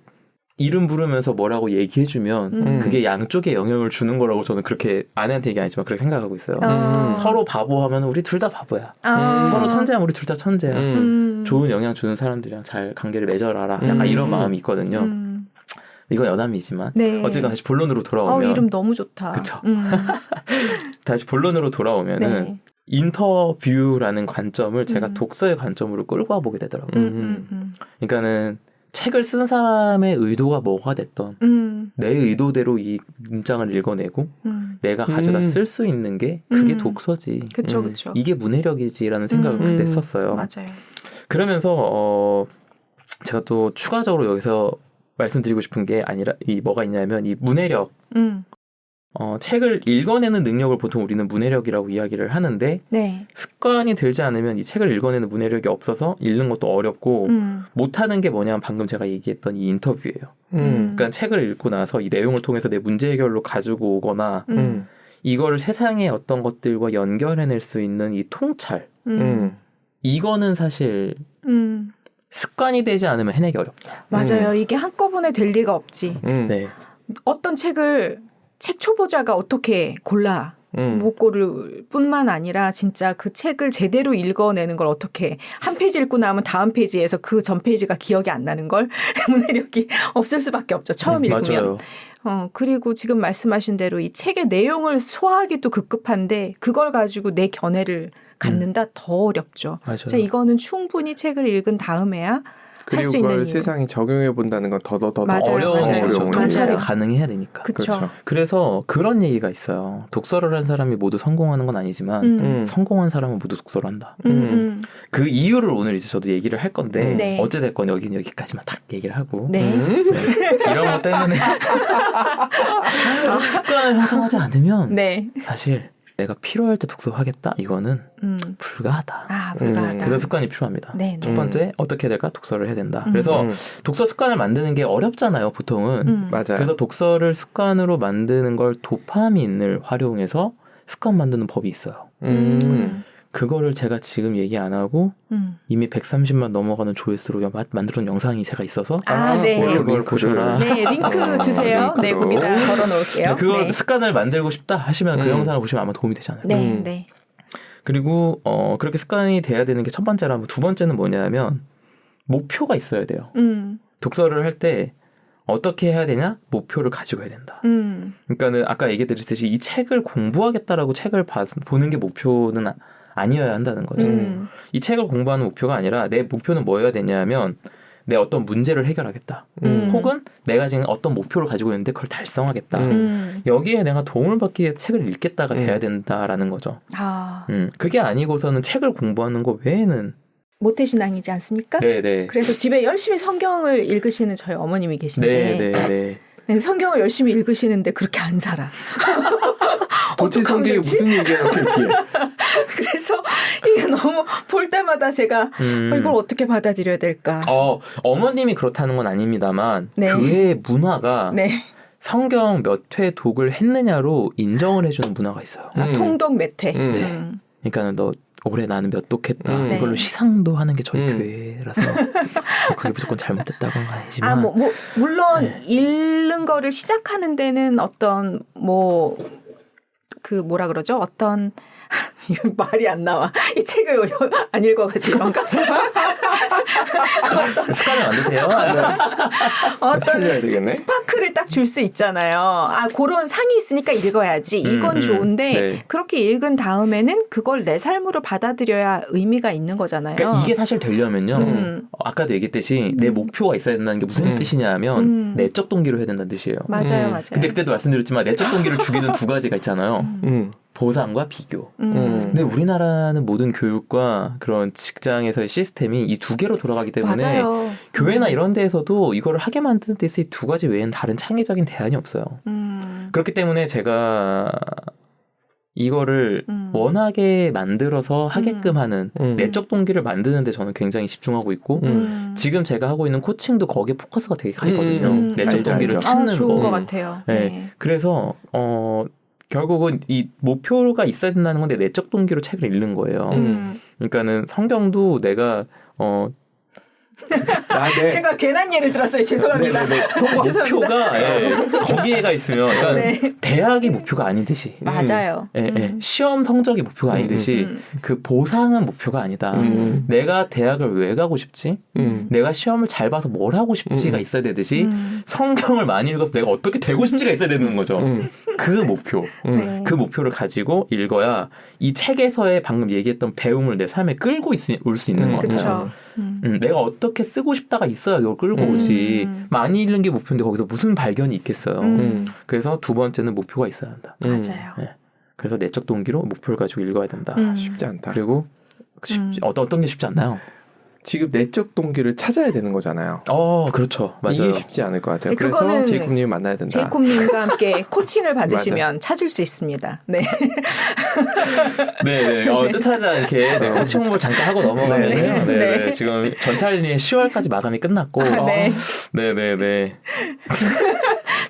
이름 부르면서 뭐라고 얘기해주면 그게 양쪽에 영향을 주는 거라고 저는 그렇게 아내한테 얘기 안 했지만 그렇게 생각하고 있어요. 서로 바보하면 우리 둘 다 바보야. 서로 천재하면 우리 둘 다 천재야. 좋은 영향 주는 사람들이랑 잘 관계를 맺어라라. 약간 이런 마음이 있거든요. 이건 여담이지만 어쨌든 다시 본론으로 돌아오면 이름 너무 좋다. 그쵸. 다시 본론으로 돌아오면은 인터뷰라는 관점을 제가 독서의 관점으로 끌고 와보게 되더라고요. 그러니까는 책을 쓴 사람의 의도가 뭐가 됐던 내 의도대로 이 문장을 읽어내고 내가 가져다 쓸 수 있는 게 그게 독서지. 그쵸. 이게 문해력이지라는 생각을 그때 썼어요. 맞아요. 그러면서 제가 또 추가적으로 여기서 말씀드리고 싶은 게 아니라 뭐가 있냐면 이 문해력. 책을 읽어내는 능력을 보통 우리는 문해력이라고 이야기를 하는데 습관이 들지 않으면 이 책을 읽어내는 문해력이 없어서 읽는 것도 어렵고 못하는 게 뭐냐면 방금 제가 얘기했던 이 인터뷰예요. 그러니까 책을 읽고 나서 이 내용을 통해서 내 문제 해결로 가지고 오거나 이거를 세상의 어떤 것들과 연결해낼 수 있는 이 통찰 이거는 사실 습관이 되지 않으면 해내기 어렵다. 맞아요. 이게 한꺼번에 될 리가 없지. 어떤 책 초보자가 어떻게 골라 못 고를 뿐만 아니라 진짜 그 책을 제대로 읽어내는 걸 어떻게 한 페이지 읽고 나면 다음 페이지에서 그 전 페이지가 기억이 안 나는 걸 문해력이 없을 수밖에 없죠. 처음 읽으면. 맞아요. 그리고 지금 말씀하신 대로 이 책의 내용을 소화하기도 급급한데 그걸 가지고 내 견해를 갖는다 더 어렵죠. 맞아요. 이거는 충분히 책을 읽은 다음에야 할 수 있는 그리고 그걸 세상에 적용해 본다는 건 더 어려운 거죠. 통찰이 가능해야 되니까. 그렇죠. 그래서 그런 얘기가 있어요. 독서를 한 사람이 모두 성공하는 건 아니지만 성공한 사람은 모두 독서를 한다. 그 이유를 오늘 이제 저도 얘기를 할 건데 어찌됐건 여기까지만 딱 얘기를 하고 이런 것 때문에 습관을 형성하지 않으면 사실 내가 필요할 때 독서하겠다? 이거는 불가하다. 불가하다. 그래서 습관이 필요합니다. 첫 번째, 어떻게 해야 될까? 독서를 해야 된다. 그래서 독서 습관을 만드는 게 어렵잖아요, 보통은. 맞아요. 그래서 독서를 습관으로 만드는 걸 도파민을 활용해서 습관 만드는 법이 있어요. 그거를 제가 지금 얘기 안 하고 이미 130만 넘어가는 조회수로 만들어놓은 영상이 제가 있어서 그걸 보셔라. 링크 주세요. 거기다 걸어놓을게요. 그거 습관을 만들고 싶다 하시면 그 영상을 보시면 아마 도움이 되지 않을까. 그리고 그렇게 습관이 돼야 되는 게 첫 번째라면 두 번째는 뭐냐면 목표가 있어야 돼요. 독서를 할 때 어떻게 해야 되냐? 목표를 가지고 해야 된다. 그러니까는 아까 얘기드렸듯이 이 책을 공부하겠다라고 책을 보는 게 목표는 아니어야 한다는 거죠. 이 책을 공부하는 목표가 아니라 내 목표는 뭐여야 되냐면 내 어떤 문제를 해결하겠다. 혹은 내가 지금 어떤 목표를 가지고 있는데 그걸 달성하겠다. 여기에 내가 도움을 받기 위해 책을 읽겠다가 돼야 된다라는 거죠. 그게 아니고서는 책을 공부하는 거 외에는 모태신앙이지 않습니까? 네네. 그래서 집에 열심히 성경을 읽으시는 저희 어머님이 계신데 네네. 네, 성경을 열심히 읽으시는데 그렇게 안 살아. 도대체 성경에 무슨 얘기가 있기에. 그래서 이게 너무 볼 때마다 제가 이걸 어떻게 받아들여야 될까. 어머님이 그렇다는 건 아닙니다만 네. 교회의 문화가 네. 성경 몇 회 독을 했느냐로 인정을 해주는 문화가 있어요. 통독 몇 회. 네. 그러니까 너 올해 나는 몇 독했다. 이걸로 시상도 하는 게 저희 교회라서 그게 무조건 잘못됐다고는 아니지만. 물론 네. 읽는 거를 시작하는 데는 어떤 뭐라 그러죠? 어떤 이거 말이 안 나와. 이 책을 안 읽어가지고 그런가? 습관을 만드세요. 어떤 스파크를 딱 줄 수 있잖아요. 그런 상이 있으니까 읽어야지. 이건 좋은데 네. 그렇게 읽은 다음에는 그걸 내 삶으로 받아들여야 의미가 있는 거잖아요. 그러니까 이게 사실 되려면요. 아까도 얘기했듯이 내 목표가 있어야 된다는 게 무슨 뜻이냐면 내적 동기로 해야 된다는 뜻이에요. 맞아요. 근데 그때도 말씀드렸지만 내적 동기를 죽이는 두 가지가 있잖아요. 보상과 비교. 근데 우리나라는 모든 교육과 그런 직장에서의 시스템이 이 두 개로 돌아가기 때문에 맞아요. 교회나 이런 데에서도 이거를 하게 만드는 데서 이 두 가지 외에는 다른 창의적인 대안이 없어요. 그렇기 때문에 제가 이거를 원하게 만들어서 하게끔 하는 내적 동기를 만드는 데 저는 굉장히 집중하고 있고 지금 제가 하고 있는 코칭도 거기에 포커스가 되게 가 있거든요. 내적 동기를 찾는 좋은 것 같아요. 네. 그래서 결국은 이 목표가 있어야 된다는 건데 내적 동기로 책을 읽는 거예요. 그러니까는 성경도 내가 네. 제가 괜한 예를 들었어요. 죄송합니다. 목표가 거기에가 있으면 그러니까 네. 대학이 목표가 아니듯이 맞아요. 시험 성적이 목표가 아니듯이 그 보상은 목표가 아니다. 내가 대학을 왜 가고 싶지? 내가 시험을 잘 봐서 뭘 하고 싶지가 있어야 되듯이 성경을 많이 읽어서 내가 어떻게 되고 싶지가 있어야 되는 거죠. 그 목표. 그 목표를 가지고 읽어야 이 책에서의 방금 얘기했던 배움을 내 삶에 끌고 올 수 있는 것 같아요. 내가 어떻게 쓰고 싶다가 있어야 이걸 끌고 오지. 많이 읽는 게 목표인데 거기서 무슨 발견이 있겠어요. 그래서 두 번째는 목표가 있어야 한다. 맞아요. 네. 그래서 내적 동기로 목표를 가지고 읽어야 된다. 쉽지 않다. 그리고 어떤 게 쉽지 않나요? 지금 내적 동기를 찾아야 되는 거잖아요. 그렇죠. 맞아요. 이게 쉽지 않을 것 같아요. 그래서 제이콥님을 만나야 된다. 제이콥님과 함께 코칭을 받으시면 찾을 수 있습니다. 네. 네. 뜻하지 않게 코칭 홍보를 잠깐 하고 넘어가면요. 네. 지금 전찰님이 10월까지 마감이 끝났고. 네.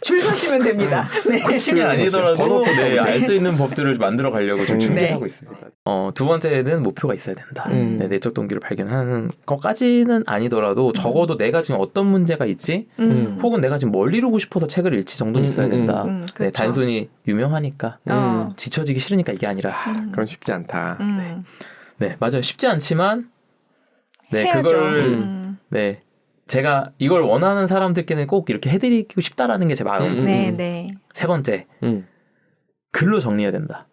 줄 서시면 됩니다. 네. 코칭이 아니더라도 알 수 있는 법들을 만들어 가려고 좀 준비하고 있습니다. 두 번째는 목표가 있어야 된다. 내적 동기를 발견하는 것까지는 아니더라도 적어도 내가 지금 어떤 문제가 있지 혹은 내가 지금 뭘 이루고 싶어서 책을 읽지 정도는 있어야 된다. 그렇죠. 단순히 유명하니까 지쳐지기 싫으니까 이게 아니라 그건 쉽지 않다. 네, 맞아요. 쉽지 않지만 해야죠. 그걸 제가 이걸 원하는 사람들께는 꼭 이렇게 해드리고 싶다라는 게 제 마음. 세 번째, 글로 정리해야 된다.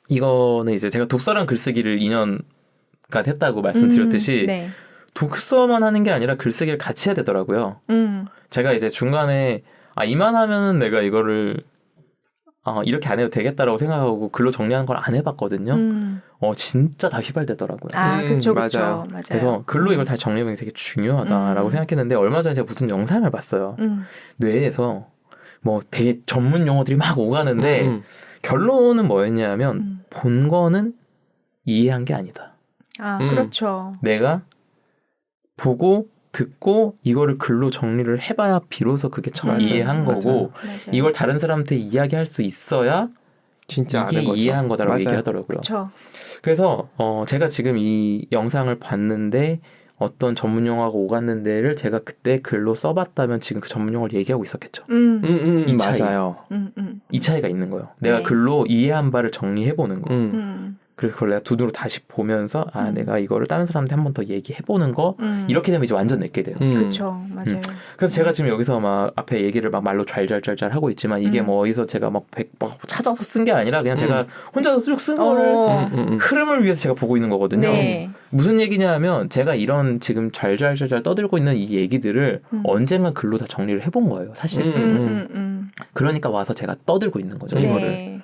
이거는 이제 제가 독서랑 글쓰기를 2년간 했다고 말씀드렸듯이 독서만 하는 게 아니라 글쓰기를 같이 해야 되더라고요. 제가 이제 중간에 이만하면은 내가 이거를 이렇게 안 해도 되겠다라고 생각하고 글로 정리하는 걸 안 해봤거든요. 진짜 다 휘발되더라고요. 그쵸. 맞아요. 그래서 글로 이걸 다시 정리해보는 게 되게 중요하다라고 생각했는데 얼마 전에 제가 무슨 영상을 봤어요. 뇌에서 되게 전문 용어들이 막 오가는데 결론은 뭐였냐면 본 거는 이해한 게 아니다. 그렇죠. 내가 보고 듣고 이거를 글로 정리를 해봐야 비로소 그게 처음 이해한 거고 맞아요. 이걸 다른 사람한테 이야기할 수 있어야 진짜 이게 이해한 거다라고 얘기하더라고요. 그쵸. 그래서 제가 지금 이 영상을 봤는데 어떤 전문 용어가 오갔는 데를 제가 그때 글로 써봤다면 지금 그 전문 용어를 얘기하고 있었겠죠. 이 차이. 맞아요. 이 차이가 있는 거예요. 내가 글로 이해한 바를 정리해보는 거. 그래서 그걸 내가 눈으로 다시 보면서 내가 이거를 다른 사람한테 한 번 더 얘기해보는 거 이렇게 되면 이제 완전 내게 돼요. 그렇죠. 맞아요. 그래서 제가 지금 여기서 막 앞에 얘기를 막 말로 잘 하고 있지만 이게 뭐 어디서 제가 막 찾아서 쓴 게 아니라 그냥 제가 혼자서 쭉 쓴 거를 흐름을 위해서 제가 보고 있는 거거든요. 네. 무슨 얘기냐 하면 제가 이런 지금 잘 떠들고 있는 이 얘기들을 언젠가 글로 다 정리를 해본 거예요. 사실. 그러니까 와서 제가 떠들고 있는 거죠. 네. 이거를.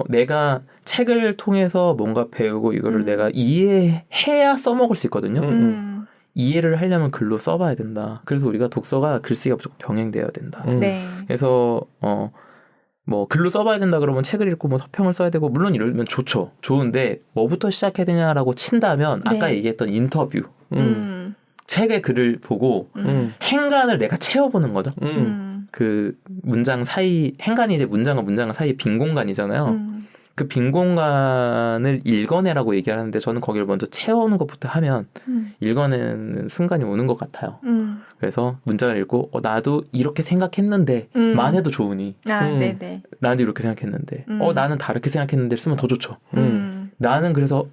내가 책을 통해서 뭔가 배우고 이거를 내가 이해해야 써먹을 수 있거든요. 이해를 하려면 글로 써봐야 된다. 그래서 우리가 독서가 글쓰기가 무조건 병행되어야 된다. 네. 그래서 뭐 글로 써봐야 된다 그러면 책을 읽고 뭐 서평을 써야 되고 물론 이러면 좋죠. 좋은데 뭐부터 시작해야 되냐라고 친다면 아까 얘기했던 인터뷰. 책의 글을 보고 행간을 내가 채워보는 거죠. 그 문장 사이 행간이 이제 문장과 문장 사이에 빈 공간이잖아요. 그 빈 공간을 읽어내라고 얘기하는데 저는 거기를 먼저 채워오는 것부터 하면 읽어내는 순간이 오는 것 같아요. 그래서 문장을 읽고 나도 이렇게 생각했는데 만 해도 좋으니 네네. 나도 이렇게 생각했는데 나는 다르게 생각했는데 쓰면 더 좋죠. 나는 그래서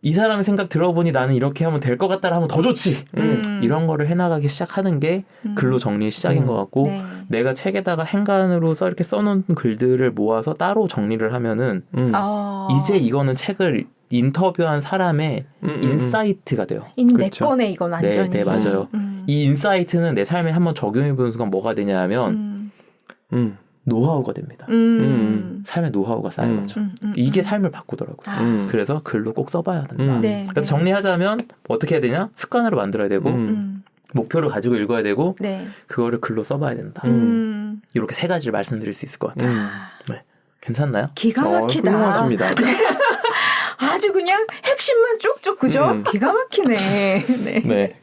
이 사람의 생각 들어보니 나는 이렇게 하면 될 것 같다라 하면 더 좋지. 이런 거를 해나가기 시작하는 게 글로 정리의 시작인 것 같고 네. 내가 책에다가 행간으로 이렇게 써놓은 글들을 모아서 따로 정리를 하면은 이제 이거는 책을 인터뷰한 사람의 인사이트가 돼요. 내 거네 이건 완전히. 네, 맞아요. 이 인사이트는 내 삶에 한번 적용해보는 순간 뭐가 되냐 하면 노하우가 됩니다. 삶의 노하우가 쌓여가죠. 이게 삶을 바꾸더라고요. 그래서 글로 꼭 써봐야 된다. 네, 그래서 정리하자면 어떻게 해야 되냐? 습관으로 만들어야 되고 목표를 가지고 읽어야 되고 그거를 글로 써봐야 된다. 이렇게 세 가지를 말씀드릴 수 있을 것 같아요. 네. 괜찮나요? 기가 막히다. 훌륭하십니다. 아주 그냥 핵심만 쭉쭉 그죠? 기가 막히네. 네. 네.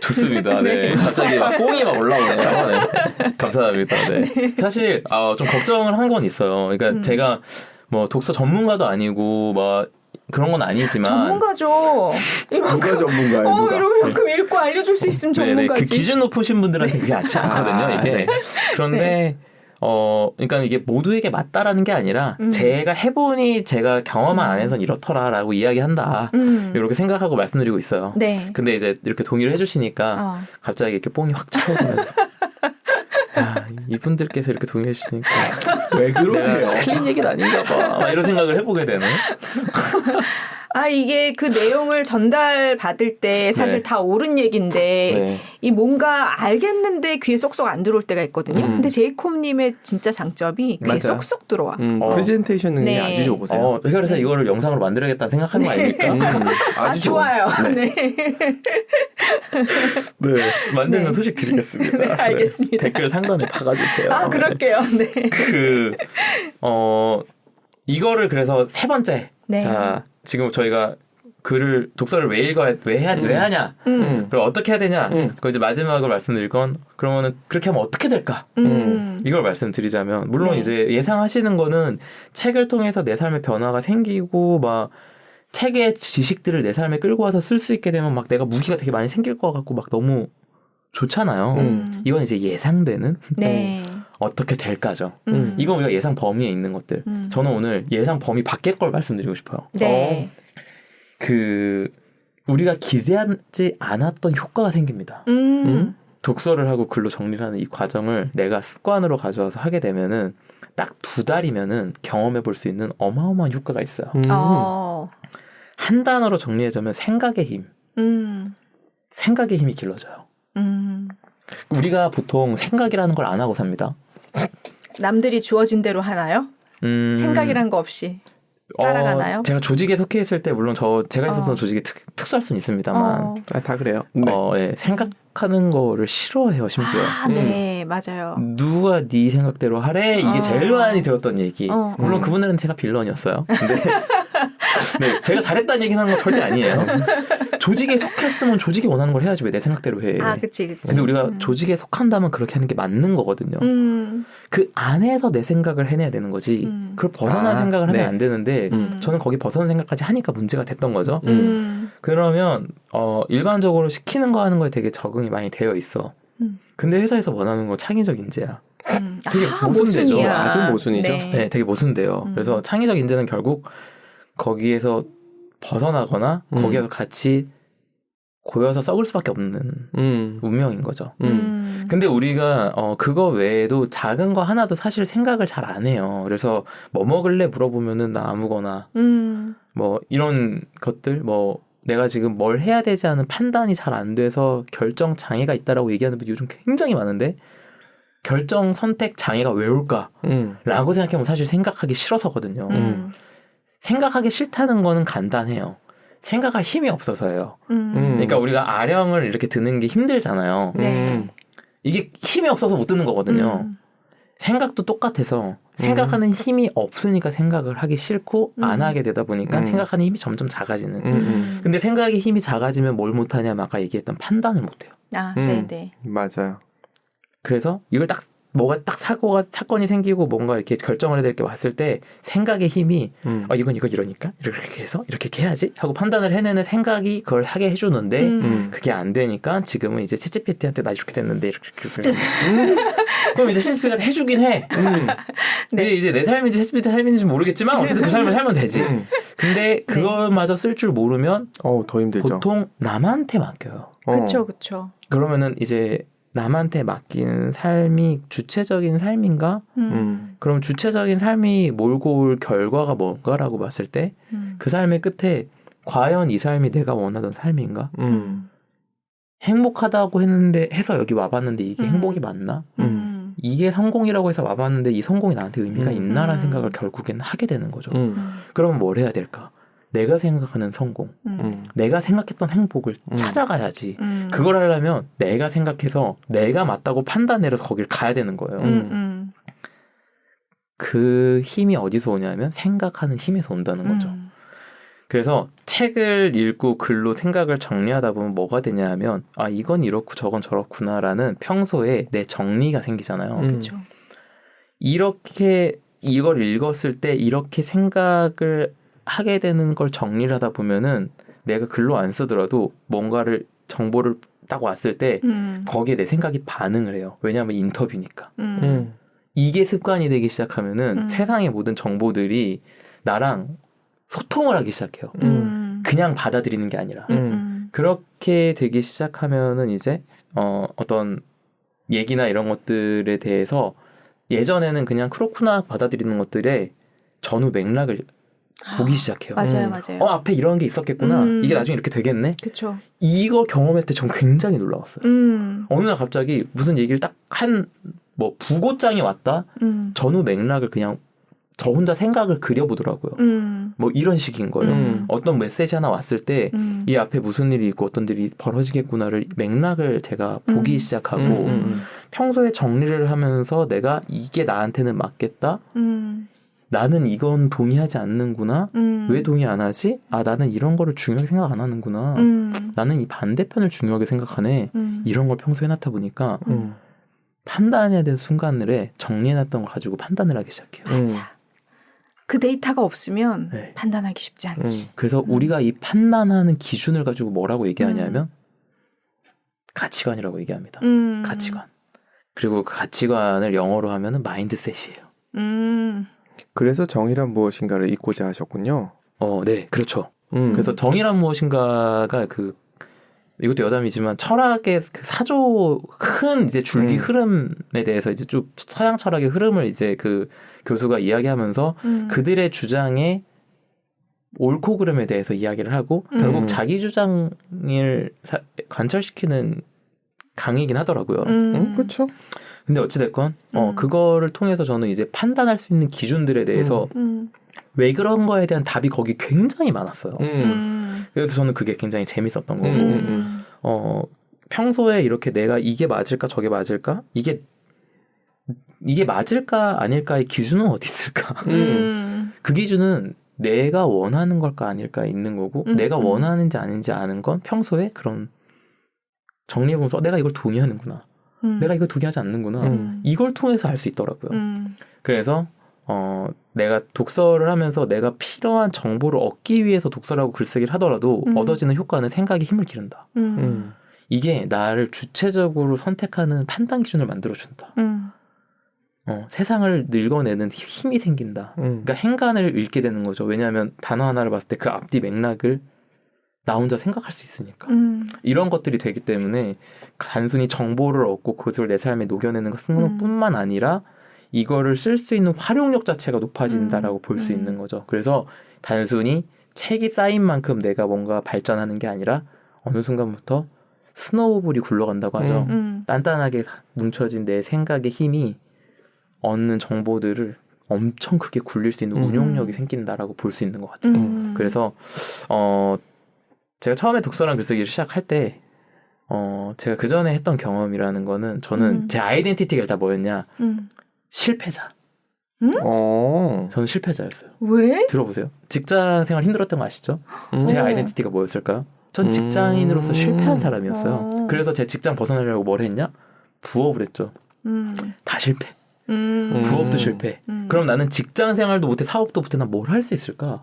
좋습니다. 네. 갑자기 막 뽕이 막 올라오네요. 네. 감사합니다. 네. 사실 좀 걱정을 한 건 있어요. 그러니까 제가 뭐 독서 전문가도 아니고 막 그런 건 아니지만 전문가죠. 누가 전문가예요? 이만큼 읽고 알려줄 수 있으면 전문가지. 그 기준 높으신 분들한테 그게 얕지 않거든요. 이게. 그런데 그러니까 이게 모두에게 맞다라는 게 아니라 제가 해보니 제가 경험한 안에선 이렇더라라고 이야기한다. 이렇게 생각하고 말씀드리고 있어요. 네. 근데 이제 이렇게 동의를 해주시니까 갑자기 이렇게 뽕이 확 차오르면서 이분들께서 이렇게 동의해 주시니까 왜 그러세요? 내가 틀린 얘기는 아닌가 봐. 이런 생각을 해보게 되네. 이게 그 내용을 전달 받을 때 사실 다 옳은 얘기인데 이 뭔가 알겠는데 귀에 쏙쏙 안 들어올 때가 있거든요. 근데 제이콥님의 진짜 장점이 귀에 쏙쏙 들어와. 프레젠테이션 능력이 아주 좋으세요. 그래서 이거를 영상으로 만들어야겠다 생각하는 거 아닙니까? 아주 좋아요. 네. 네. 만들면 소식 드리겠습니다. 네, 알겠습니다. 댓글 상단에 박아주세요. 그럴게요. 네. 이거를 그래서 세 번째. 자, 지금 저희가 글을 독서를 왜 읽어야 왜 하냐? 그럼 어떻게 해야 되냐? 그 이제 마지막으로 말씀드릴 건 그러면은 그렇게 하면 어떻게 될까? 이걸 말씀드리자면 물론 이제 예상하시는 거는 책을 통해서 내 삶의 변화가 생기고 막 책의 지식들을 내 삶에 끌고 와서 쓸 수 있게 되면 막 내가 무기가 되게 많이 생길 것 같고 막 너무 좋잖아요. 이건 이제 예상되는 어떻게 될까죠. 이건 우리가 예상 범위에 있는 것들. 저는 오늘 예상 범위 밖의 걸 말씀드리고 싶어요. 네. 우리가 기대하지 않았던 효과가 생깁니다. 독서를 하고 글로 정리를 하는 이 과정을 내가 습관으로 가져와서 하게 되면은 딱 2달이면은 경험해 볼 수 있는 어마어마한 효과가 있어요. 한 단어로 정리해주면 생각의 힘. 생각의 힘이 길러져요. 우리가 보통 생각이라는 걸 안 하고 삽니다. 남들이 주어진 대로 하나요? 생각이란 거 없이 따라가나요? 제가 조직에 속해 있을 때 물론 제가 있었던 조직이 특수할 수는 있습니다만 다 그래요. 네. 생각하는 거를 싫어해요. 심지어. 네, 맞아요. 누가 네 생각대로 하래? 이게 제일 많이 들었던 얘기. 물론 그분들은 제가 빌런이었어요. 근데 네, 제가 잘했다는 얘기는 하는 건 절대 아니에요. 조직에 속했으면 조직이 원하는 걸 해야지 왜 내 생각대로 해. 그치. 근데 우리가 조직에 속한다면 그렇게 하는 게 맞는 거거든요. 그 안에서 내 생각을 해내야 되는 거지. 그걸 벗어날 생각을 하면 안 되는데 저는 거기 벗어난 생각까지 하니까 문제가 됐던 거죠. 그러면 일반적으로 시키는 거 하는 거에 되게 적응이 많이 되어 있어. 근데 회사에서 원하는 건 창의적 인재야. 되게 모순되죠. 아주 모순이죠. 네, 되게 모순돼요. 그래서 창의적 인재는 결국 거기에서 벗어나거나 거기에서 같이 고여서 썩을 수밖에 없는 운명인 거죠. 근데 우리가 그거 외에도 작은 거 하나도 사실 생각을 잘 안 해요. 그래서 뭐 먹을래 물어보면은 나 아무거나 뭐 이런 것들 뭐 내가 지금 뭘 해야 되지 않은 판단이 잘 안 돼서 결정 장애가 있다라고 얘기하는 분이 요즘 굉장히 많은데 결정 선택 장애가 왜 올까? 라고 생각해보면 사실 생각하기 싫어서거든요. 생각하기 싫다는 거는 간단해요. 생각할 힘이 없어서예요. 그러니까 우리가 아령을 이렇게 드는 게 힘들잖아요. 이게 힘이 없어서 못 드는 거거든요. 생각도 똑같아서 생각하는 힘이 없으니까 생각을 하기 싫고 안 하게 되다 보니까 생각하는 힘이 점점 작아지는. 근데 생각의 힘이 작아지면 뭘 못하냐면 아까 얘기했던 판단을 못해요. 네네. 맞아요. 그래서 이걸 딱 뭐가 딱 사건이 생기고 뭔가 이렇게 결정을 해야 될 게 왔을 때 생각의 힘이 이건 이러니까 이렇게 해서 이렇게 해야지 하고 판단을 해내는 생각이 그걸 하게 해주는데 그게 안 되니까 지금은 이제 챗GPT한테 나 이렇게 됐는데 이렇게 그럼 이제 챗GPT가 해주긴 해. 근데 이제 내 삶인지 챗GPT 삶인지 모르겠지만 어쨌든 그 삶을 살면 되지. 근데 그걸마저 쓸 줄 모르면 더 힘들죠. 보통 남한테 맡겨요. 그렇죠. 그러면은 이제 남한테 맡기는 삶이 주체적인 삶인가? 그럼 주체적인 삶이 몰고 올 결과가 뭔가라고 봤을 때 그 삶의 끝에 과연 이 삶이 내가 원하던 삶인가? 행복하다고 했는데 해서 여기 와봤는데 이게 행복이 맞나? 이게 성공이라고 해서 와봤는데 이 성공이 나한테 의미가 있나라는 생각을 결국엔 하게 되는 거죠. 그러면 뭘 해야 될까? 내가 생각하는 성공, 내가 생각했던 행복을 찾아가야지. 그걸 하려면 내가 생각해서 내가 맞다고 판단해서 거길 가야 되는 거예요. 그 힘이 어디서 오냐면 생각하는 힘에서 온다는 거죠. 그래서 책을 읽고 글로 생각을 정리하다 보면 뭐가 되냐 하면 이건 이렇고 저건 저렇구나라는 평소에 내 정리가 생기잖아요. 그렇죠. 이렇게 이걸 읽었을 때 이렇게 생각을 하게 되는 걸 정리를 하다 보면은 내가 글로 안 쓰더라도 뭔가를 정보를 딱 왔을 때 거기에 내 생각이 반응을 해요. 왜냐하면 인터뷰니까. 이게 습관이 되기 시작하면은 세상의 모든 정보들이 나랑 소통을 하기 시작해요. 그냥 받아들이는 게 아니라. 그렇게 되기 시작하면은 이제 어떤 얘기나 이런 것들에 대해서 예전에는 그냥 그렇구나 받아들이는 것들에 전후 맥락을 보기 시작해요. 맞아요. 앞에 이런 게 있었겠구나. 이게 나중에 이렇게 되겠네. 그렇죠. 이거 경험할 때 전 굉장히 놀라웠어요. 어느 날 갑자기 무슨 얘기를 딱 뭐 부고장이 왔다. 전후 맥락을 그냥 저 혼자 생각을 그려보더라고요. 뭐 이런 식인 거예요. 어떤 메시지 하나 왔을 때 이 앞에 무슨 일이 있고 어떤 일이 벌어지겠구나를 맥락을 제가 보기 시작하고 평소에 정리를 하면서 내가 이게 나한테는 맞겠다. 나는 이건 동의하지 않는구나. 왜 동의 안 하지? 나는 이런 거를 중요하게 생각 안 하는구나. 나는 이 반대편을 중요하게 생각하네. 이런 걸 평소에 해놨다 보니까 판단해야 될 순간들에 정리해놨던 걸 가지고 판단을 하기 시작해요. 맞아. 그 데이터가 없으면 판단하기 쉽지 않지. 그래서 우리가 이 판단하는 기준을 가지고 뭐라고 얘기하냐면 가치관이라고 얘기합니다. 가치관. 그리고 그 가치관을 영어로 하면은 마인드셋이에요. 그래서 정의란 무엇인가를 읽고자 하셨군요. 네, 그렇죠. 그래서 정의란 무엇인가가 이것도 여담이지만 철학의 그 사조 큰 이제 줄기 흐름에 대해서 이제 쭉 서양 철학의 흐름을 이제 그 교수가 이야기하면서 그들의 주장의 옳고 그름에 대해서 이야기를 하고 결국 자기 주장을 관철시키는 강의이긴 하더라고요. 그렇죠. 근데 어찌됐건 그거를 통해서 저는 이제 판단할 수 있는 기준들에 대해서 왜 그런 거에 대한 답이 거기 굉장히 많았어요. 그래서 저는 그게 굉장히 재밌었던 거고 평소에 이렇게 내가 이게 맞을까 저게 맞을까 이게 맞을까 아닐까의 기준은 어디 있을까? 그 기준은 내가 원하는 걸까 아닐까 있는 거고 내가 원하는지 아닌지 아는 건 평소에 그런 정리해보면서 내가 이걸 동의하는구나. 내가 이걸 동의하지 않는구나. 이걸 통해서 알 수 있더라고요. 그래서 내가 독서를 하면서 내가 필요한 정보를 얻기 위해서 독서라고 글쓰기를 하더라도 얻어지는 효과는 생각에 힘을 기른다. 이게 나를 주체적으로 선택하는 판단 기준을 만들어준다. 세상을 읽어내는 힘이 생긴다. 그러니까 행간을 읽게 되는 거죠. 왜냐하면 단어 하나를 봤을 때 그 앞뒤 맥락을 나 혼자 생각할 수 있으니까. 이런 것들이 되기 때문에 단순히 정보를 얻고 그것을 내 삶에 녹여내는 것 쓰는 것뿐만 아니라 이거를 쓸 수 있는 활용력 자체가 높아진다라고 볼 수 있는 거죠. 그래서 단순히 책이 쌓인 만큼 내가 뭔가 발전하는 게 아니라 어느 순간부터 스노우볼이 굴러간다고 하죠. 단단하게 뭉쳐진 내 생각의 힘이 얻는 정보들을 엄청 크게 굴릴 수 있는 운용력이 생긴다라고 볼 수 있는 것 같아요. 그래서 제가 처음에 독서랑 글쓰기를 시작할 때 제가 그 전에 했던 경험이라는 거는 저는 제 아이덴티티가 일단 뭐였냐? 실패자. 저는 실패자였어요. 왜? 들어보세요. 직장 생활 힘들었던 거 아시죠? 제 아이덴티티가 뭐였을까요? 전 직장인으로서 실패한 사람이었어요. 그래서 제 직장 벗어나려고 뭘 했냐? 부업을 했죠. 다 실패. 부업도 실패. 그럼 나는 직장 생활도 못해 사업도 못해 난 뭘 할 수 있을까?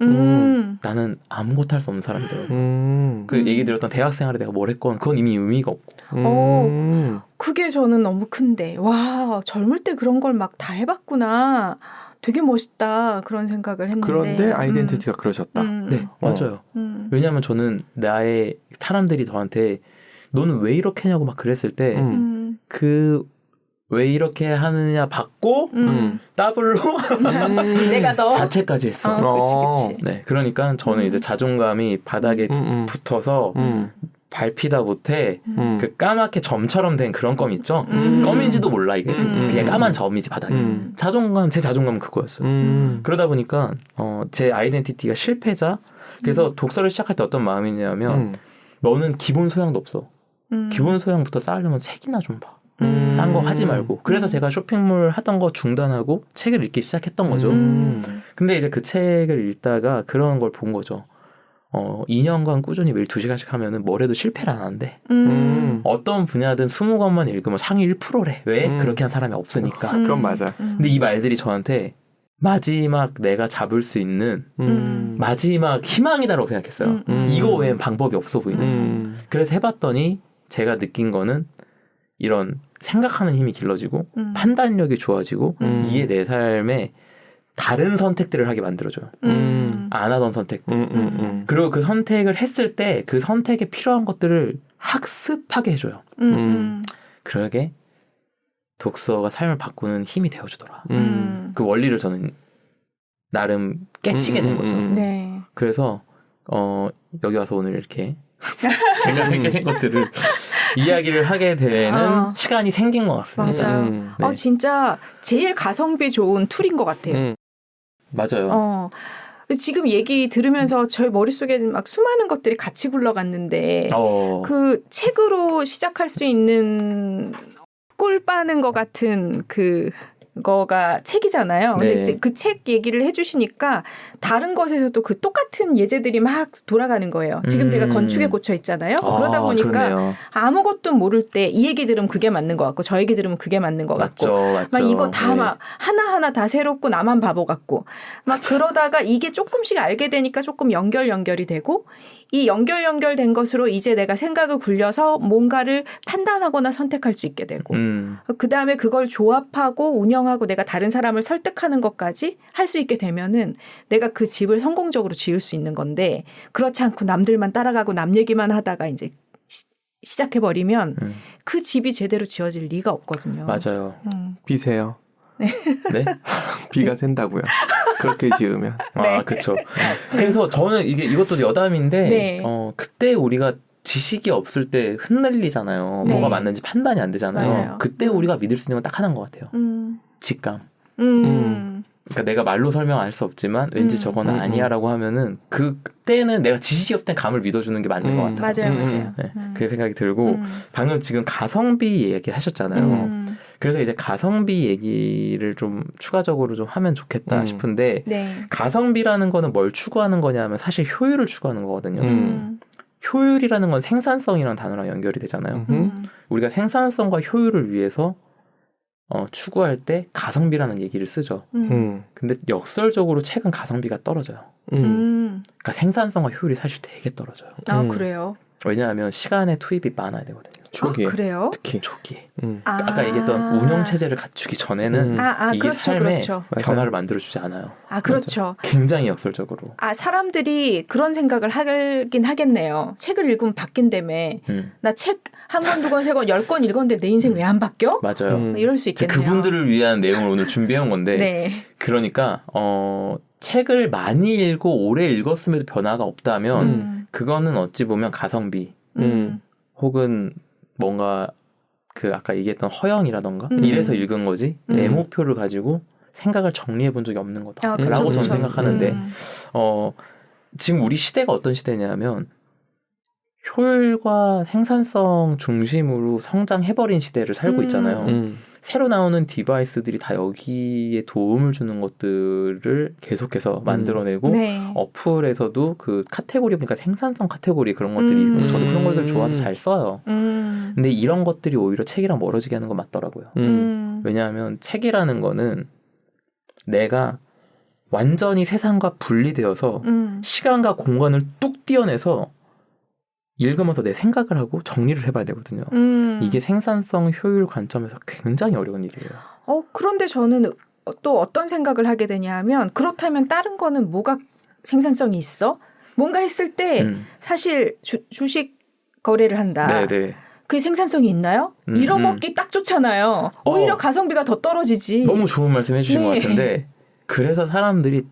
나는 아무것도 할 수 없는 사람이더라고요. 그 얘기 들었던 대학 생활에 내가 뭘 했건 그건 이미 의미가 없고. 그게 저는 너무 큰데 와 젊을 때 그런 걸 막 다 해봤구나. 되게 멋있다 그런 생각을 했는데 그런데 아이덴티티가 그러셨다. 네 맞아요. 왜냐하면 저는 나의 사람들이 저한테 너는 왜 이렇게 하냐고 막 그랬을 때 왜 이렇게 하느냐 받고 더블로 내가 너 자책까지 했어. 그치. 네, 그러니까 저는 이제 자존감이 바닥에 붙어서 밟히다 못해 그 까맣게 점처럼 된 그런 껌 있죠. 껌인지도 몰라 이게 그냥 까만 점이지 바닥에. 제 자존감은 그거였어요. 그러다 보니까 제 아이덴티티가 실패자. 그래서 독서를 시작할 때 어떤 마음이냐면 너는 기본 소양도 없어. 기본 소양부터 쌓으려면 책이나 좀 봐. 딴 거 하지 말고. 그래서 제가 쇼핑몰 하던 거 중단하고 책을 읽기 시작했던 거죠. 근데 이제 그 책을 읽다가 그런 걸 본 거죠. 2년간 꾸준히 매일 2시간씩 하면은 뭘 해도 실패를 안 하는데 어떤 분야든 20권만 읽으면 상위 1%래. 왜? 그렇게 한 사람이 없으니까. 그건 맞아. 근데 이 말들이 저한테 마지막 내가 잡을 수 있는 마지막 희망이다라고 생각했어요. 이거 외엔 방법이 없어 보이는. 그래서 해봤더니 제가 느낀 거는 이런 생각하는 힘이 길러지고 판단력이 좋아지고 이게 내 삶에 다른 선택들을 하게 만들어줘요. 안 하던 선택들. 그리고 그 선택을 했을 때 그 선택에 필요한 것들을 학습하게 해줘요. 그러게 독서가 삶을 바꾸는 힘이 되어주더라. 그 원리를 저는 나름 깨치게 된 거죠. 네. 그래서 여기 와서 오늘 이렇게 제가 알게 된 것들을 이야기를 하게 되는 시간이 생긴 것 같습니다. 맞아요. 네. 진짜 제일 가성비 좋은 툴인 것 같아요. 맞아요. 지금 얘기 들으면서 저희 머릿속에 막 수많은 것들이 같이 굴러갔는데 그 책으로 시작할 수 있는 꿀 빠는 것 같은 그거가 책이잖아요. 네. 근데 그 책 얘기를 해주시니까 다른 것에서도 그 똑같은 예제들이 막 돌아가는 거예요. 지금 제가 건축에 꽂혀 있잖아요. 그러다 보니까 그러네요. 아무것도 모를 때 이 얘기 들으면 그게 맞는 것 같고 저 얘기 들으면 그게 맞는 것 같고 맞죠. 막 이거 다 막 하나하나 다 새롭고 나만 바보 같고 막 그러다가 이게 조금씩 알게 되니까 조금 연결이 되고 이 연결된 것으로 이제 내가 생각을 굴려서 뭔가를 판단하거나 선택할 수 있게 되고 그다음에 그걸 조합하고 운영하고 내가 다른 사람을 설득하는 것까지 할 수 있게 되면은 내가 그 집을 성공적으로 지을 수 있는 건데 그렇지 않고 남들만 따라가고 남 얘기만 하다가 이제 시작해버리면 그 집이 제대로 지어질 리가 없거든요. 맞아요. 비세요. 네. 네? 비가 샌다고요. 그렇게 지으면. 네. 그렇죠. 그래서 저는 이것도 여담인데 네. 그때 우리가 지식이 없을 때 흩날리잖아요. 네. 뭐가 맞는지 판단이 안 되잖아요. 맞아요. 그때 우리가 믿을 수 있는 건 딱 하나인 것 같아요. 직감. 그러니까 내가 말로 설명할 수 없지만 왠지 저거는 아니야라고 하면은 그때는 내가 지식이 없을 땐 감을 믿어주는 게 맞는 것 같아요. 맞아요. 네, 그 생각이 들고 방금 지금 가성비 얘기 하셨잖아요. 그래서 이제 가성비 얘기를 좀 추가적으로 좀 하면 좋겠다 싶은데 네. 가성비라는 거는 뭘 추구하는 거냐면 사실 효율을 추구하는 거거든요. 효율이라는 건 생산성이라는 단어랑 연결이 되잖아요. 우리가 생산성과 효율을 위해서 추구할 때 가성비라는 얘기를 쓰죠. 근데 역설적으로 책은 가성비가 떨어져요. 그러니까 생산성과 효율이 사실 되게 떨어져요. 그래요? 왜냐하면 시간의 투입이 많아야 되거든요. 초기에. 그래요? 특히 초기에. 아까 얘기했던 운영 체제를 갖추기 전에는 이게 그렇죠, 삶에 그렇죠. 변화를 만들어주지 않아요. 그렇죠. 굉장히 역설적으로. 사람들이 그런 생각을 하긴 하겠네요. 책을 읽으면 바뀐다며. 나 책 한 권, 두 권, 세 권, 10권 읽었는데 내 인생 왜 안 바뀌어? 맞아요. 이럴 수 있겠네요. 그분들을 위한 내용을 오늘 준비해온 건데 네. 그러니까 책을 많이 읽고 오래 읽었음에도 변화가 없다면 그거는 어찌 보면 가성비 혹은 뭔가 그 아까 얘기했던 허영이라던가 이래서 읽은 거지 내 목표를 가지고 생각을 정리해 본 적이 없는 거다라고 저는 생각하는데 지금 우리 시대가 어떤 시대냐면 효율과 생산성 중심으로 성장해버린 시대를 살고 있잖아요. 새로 나오는 디바이스들이 다 여기에 도움을 주는 것들을 계속해서 만들어내고 네. 어플에서도 그 카테고리 그러니까 생산성 카테고리 그런 것들이 있고 저도 그런 것들 좋아서 잘 써요. 근데 이런 것들이 오히려 책이랑 멀어지게 하는 건 맞더라고요. 왜냐하면 책이라는 거는 내가 완전히 세상과 분리되어서 시간과 공간을 뚝 떼어내서 읽으면서 내 생각을 하고 정리를 해봐야 되거든요. 이게 생산성 효율 관점에서 굉장히 어려운 일이에요. 그런데 저는 또 어떤 생각을 하게 되냐면 그렇다면 다른 거는 뭐가 생산성이 있어? 뭔가 했을 때 사실 주식 거래를 한다. 네네. 그게 생산성이 있나요? 잃어먹기 딱 좋잖아요. 오히려 가성비가 더 떨어지지. 너무 좋은 말씀 해주신 것 같은데 그래서 사람들이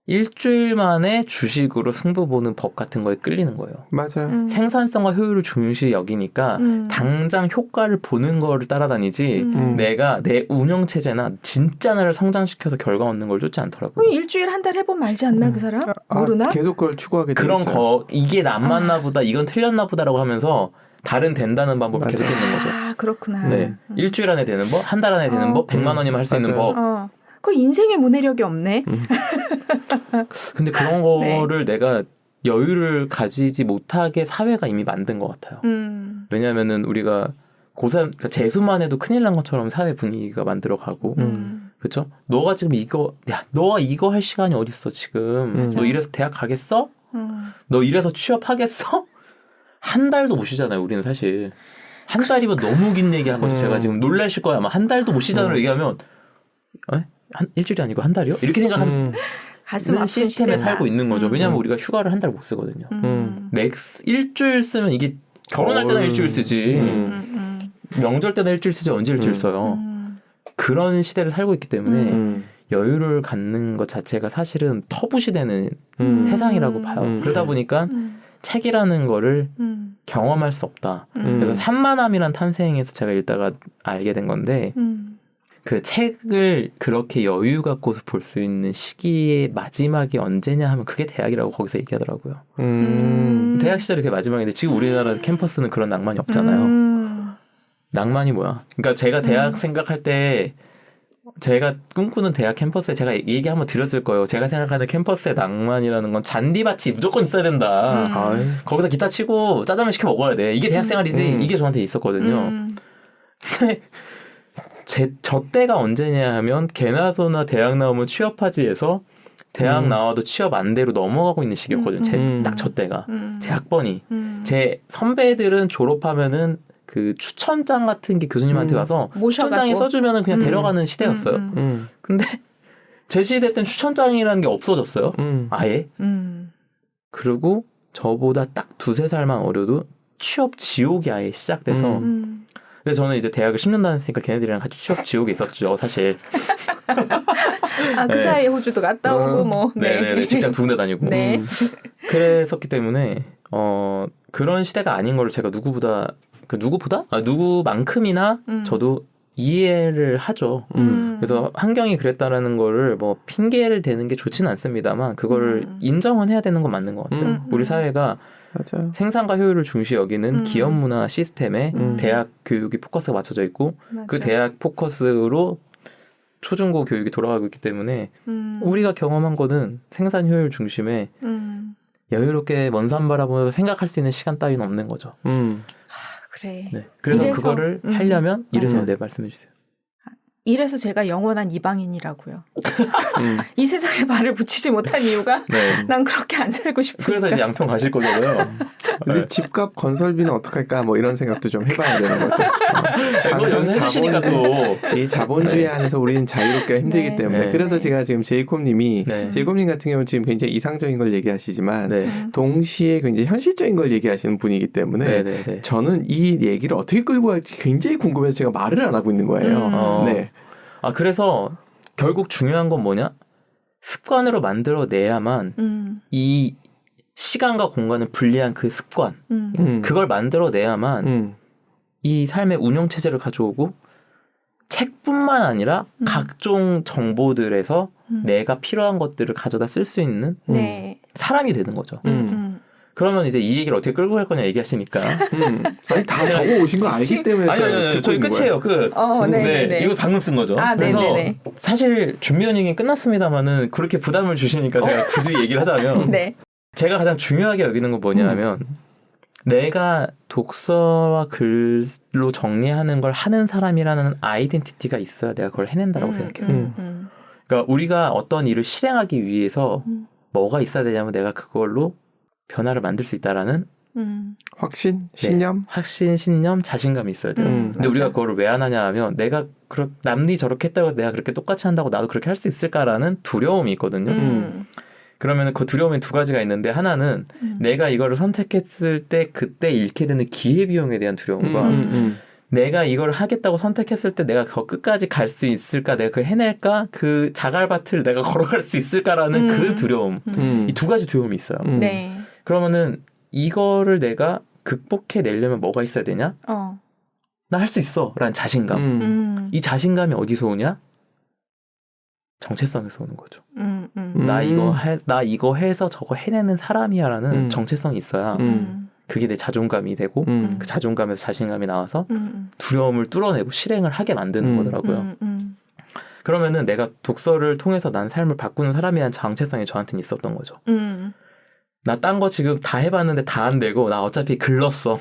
일주일 만에 주식으로 승부 보는 법 같은 거에 끌리는 거예요. 맞아요. 생산성과 효율을 중시 여기니까 당장 효과를 보는 거를 따라다니지 내가 내 운영체제나 진짜 나를 성장시켜서 결과 얻는 걸 쫓지 않더라고요. 일주일 한 달 해보면 말지 않나 그 사람? 모르나? 계속 그걸 추구하게 돼 그런 있어요. 이게 안 맞나 보다 이건 틀렸나 보다라고 하면서 다른 된다는 방법을 계속 있는 거죠. 그렇구나. 네. 일주일 안에 되는 법, 한 달 안에 되는 법, 100만 원이면 할 수 있는 법. 그 인생의 문해력이 없네. 근데 그런 거를 내가 여유를 가지지 못하게 사회가 이미 만든 것 같아요. 왜냐하면은 우리가 그러니까 재수만 해도 큰일 난 것처럼 사회 분위기가 만들어가고, 그렇죠? 너가 지금 너가 이거 할 시간이 어딨어 지금? 너 이래서 대학 가겠어? 너 이래서 취업하겠어? 한 달도 못 쉬잖아요. 우리는 사실 한 달이면 너무 긴 얘기한 거죠. 제가 지금 놀라실 거야. 아마 한 달도 못 쉬잖아요. 얘기하면 한 일주일이 아니고 한 달이요? 이렇게 생각하는 시스템에 살고 있는 거죠. 왜냐하면 우리가 휴가를 한 달 못 쓰거든요. 맥스 일주일 쓰면 이게 결혼할 때나 일주일 쓰지. 명절 때나 일주일 쓰지 언제 일주일 써요. 그런 시대를 살고 있기 때문에 여유를 갖는 것 자체가 사실은 터부시되는 세상이라고 봐요. 그러다 보니까 책이라는 거를 경험할 수 없다. 그래서 산만함이란 탄생에서 제가 읽다가 알게 된 건데 그 책을 그렇게 여유 갖고서 볼 수 있는 시기의 마지막이 언제냐 하면 그게 대학이라고 거기서 얘기하더라고요. 대학 시절이 그게 마지막인데 지금 우리나라 캠퍼스는 그런 낭만이 없잖아요. 낭만이 뭐야? 그러니까 제가 대학 생각할 때 제가 꿈꾸는 대학 캠퍼스에 제가 얘기 한번 드렸을 거예요. 제가 생각하는 캠퍼스의 낭만이라는 건 잔디밭이 무조건 있어야 된다. 거기서 기타 치고 짜장면 시켜 먹어야 돼. 이게 대학 생활이지. 이게 저한테 있었거든요. 근데 저 때가 언제냐 하면 개나소나 대학 나오면 취업하지에서 대학 나와도 취업 안대로 넘어가고 있는 시기였거든요. 딱 저 때가. 제 학번이. 제 선배들은 졸업하면은 그 추천장 같은 게 교수님한테 가서 추천장이 써주면은 그냥 데려가는 시대였어요. 근데 제 시대 때는 추천장이라는 게 없어졌어요. 아예. 그리고 저보다 딱 2-3살만 어려도 취업 지옥이 아예 시작돼서 그래서 저는 이제 대학을 10년 다녔으니까 걔네들이랑 같이 취업 지옥에 있었죠, 사실. 그 사이에 호주도 갔다 오고 뭐. 네네네. 직장 2군데 다니고. 네. 그랬었기 때문에 그런 시대가 아닌 걸 제가 누구만큼이나 저도 이해를 하죠. 그래서 환경이 그랬다라는 거를 뭐 핑계를 대는 게 좋지는 않습니다만 그거를 인정은 해야 되는 건 맞는 것 같아요. 우리 사회가 맞아요. 생산과 효율을 중시 여기는 기업 문화 시스템에 대학 교육이 포커스가 맞춰져 있고 그 대학 포커스로 초중고 교육이 돌아가고 있기 때문에 우리가 경험한 거는 생산 효율 중심에 여유롭게 먼 산 바라보면서 생각할 수 있는 시간 따위는 없는 거죠. 그래. 네. 그래서 그거를 하려면 이래서 말씀해 주세요. 이래서 제가 영원한 이방인이라고요. 이 세상에 발을 붙이지 못한 이유가 난 그렇게 안 살고 싶으니까. 그래서 이제 양평 가실 거잖아요. 근데 집값 건설비는 어떡할까 뭐 이런 생각도 좀 해봐야 되는 거죠. 항상 이 자본주의 안에서 우리는 자유롭게 힘들기 때문에 그래서 제가 지금 제이콥님이 제이콥님 같은 경우는 지금 굉장히 이상적인 걸 얘기하시지만 동시에 굉장히 현실적인 걸 얘기하시는 분이기 때문에 저는 이 얘기를 어떻게 끌고 갈지 굉장히 궁금해서 제가 말을 안 하고 있는 거예요. 네. 아 그래서 결국 중요한 건 뭐냐? 습관으로 만들어내야만 이 시간과 공간을 분리한 그 습관 그걸 만들어내야만 이 삶의 운영체제를 가져오고 책뿐만 아니라 각종 정보들에서 내가 필요한 것들을 가져다 쓸 수 있는 사람이 되는 거죠. 그러면 이제 이 얘기를 어떻게 끌고 갈 거냐 얘기하시니까. 아니, 다 적어 오신 거 알기 때문에. 아니, 저희 끝이에요. 끝. 네, 이거 방금 쓴 거죠. 그래서 사실 준비 연행이 끝났습니다만은 그렇게 부담을 주시니까 제가 굳이 얘기를 하자면 제가 가장 중요하게 여기는 건 뭐냐면 내가 독서와 글로 정리하는 걸 하는 사람이라는 아이덴티티가 있어야 내가 그걸 해낸다라고 생각해요. 그러니까 우리가 어떤 일을 실행하기 위해서 뭐가 있어야 되냐면 내가 그걸로 변화를 만들 수 있다라는 확신, 신념, 확신, 신념, 자신감이 있어야 돼요. 근데 우리가 그거를 왜 안 하냐 하면 내가 남이 저렇게 했다고 내가 그렇게 똑같이 한다고 나도 그렇게 할 수 있을까라는 두려움이 있거든요. 그러면 그 두려움이 두 가지가 있는데 하나는 내가 이거를 선택했을 때 그때 잃게 되는 기회비용에 대한 두려움과 내가 이걸 하겠다고 선택했을 때 내가 그 끝까지 갈 수 있을까, 내가 그걸 해낼까, 그 자갈밭을 내가 걸어갈 수 있을까라는 그 두려움. 이 두 가지 두려움이 있어요. 그러면은 이거를 내가 극복해내려면 뭐가 있어야 되냐? 나 할 수 있어 라는 자신감. 이 자신감이 어디서 오냐? 정체성에서 오는 거죠. 나 이거 해서 저거 해내는 사람이야라는 정체성이 있어야 그게 내 자존감이 되고 그 자존감에서 자신감이 나와서 두려움을 뚫어내고 실행을 하게 만드는 거더라고요. 그러면은 내가 독서를 통해서 난 삶을 바꾸는 사람이라는 정체성이 저한테는 있었던 거죠. 나 딴 거 지금 다 해봤는데 다 안 되고 나 어차피 글렀어.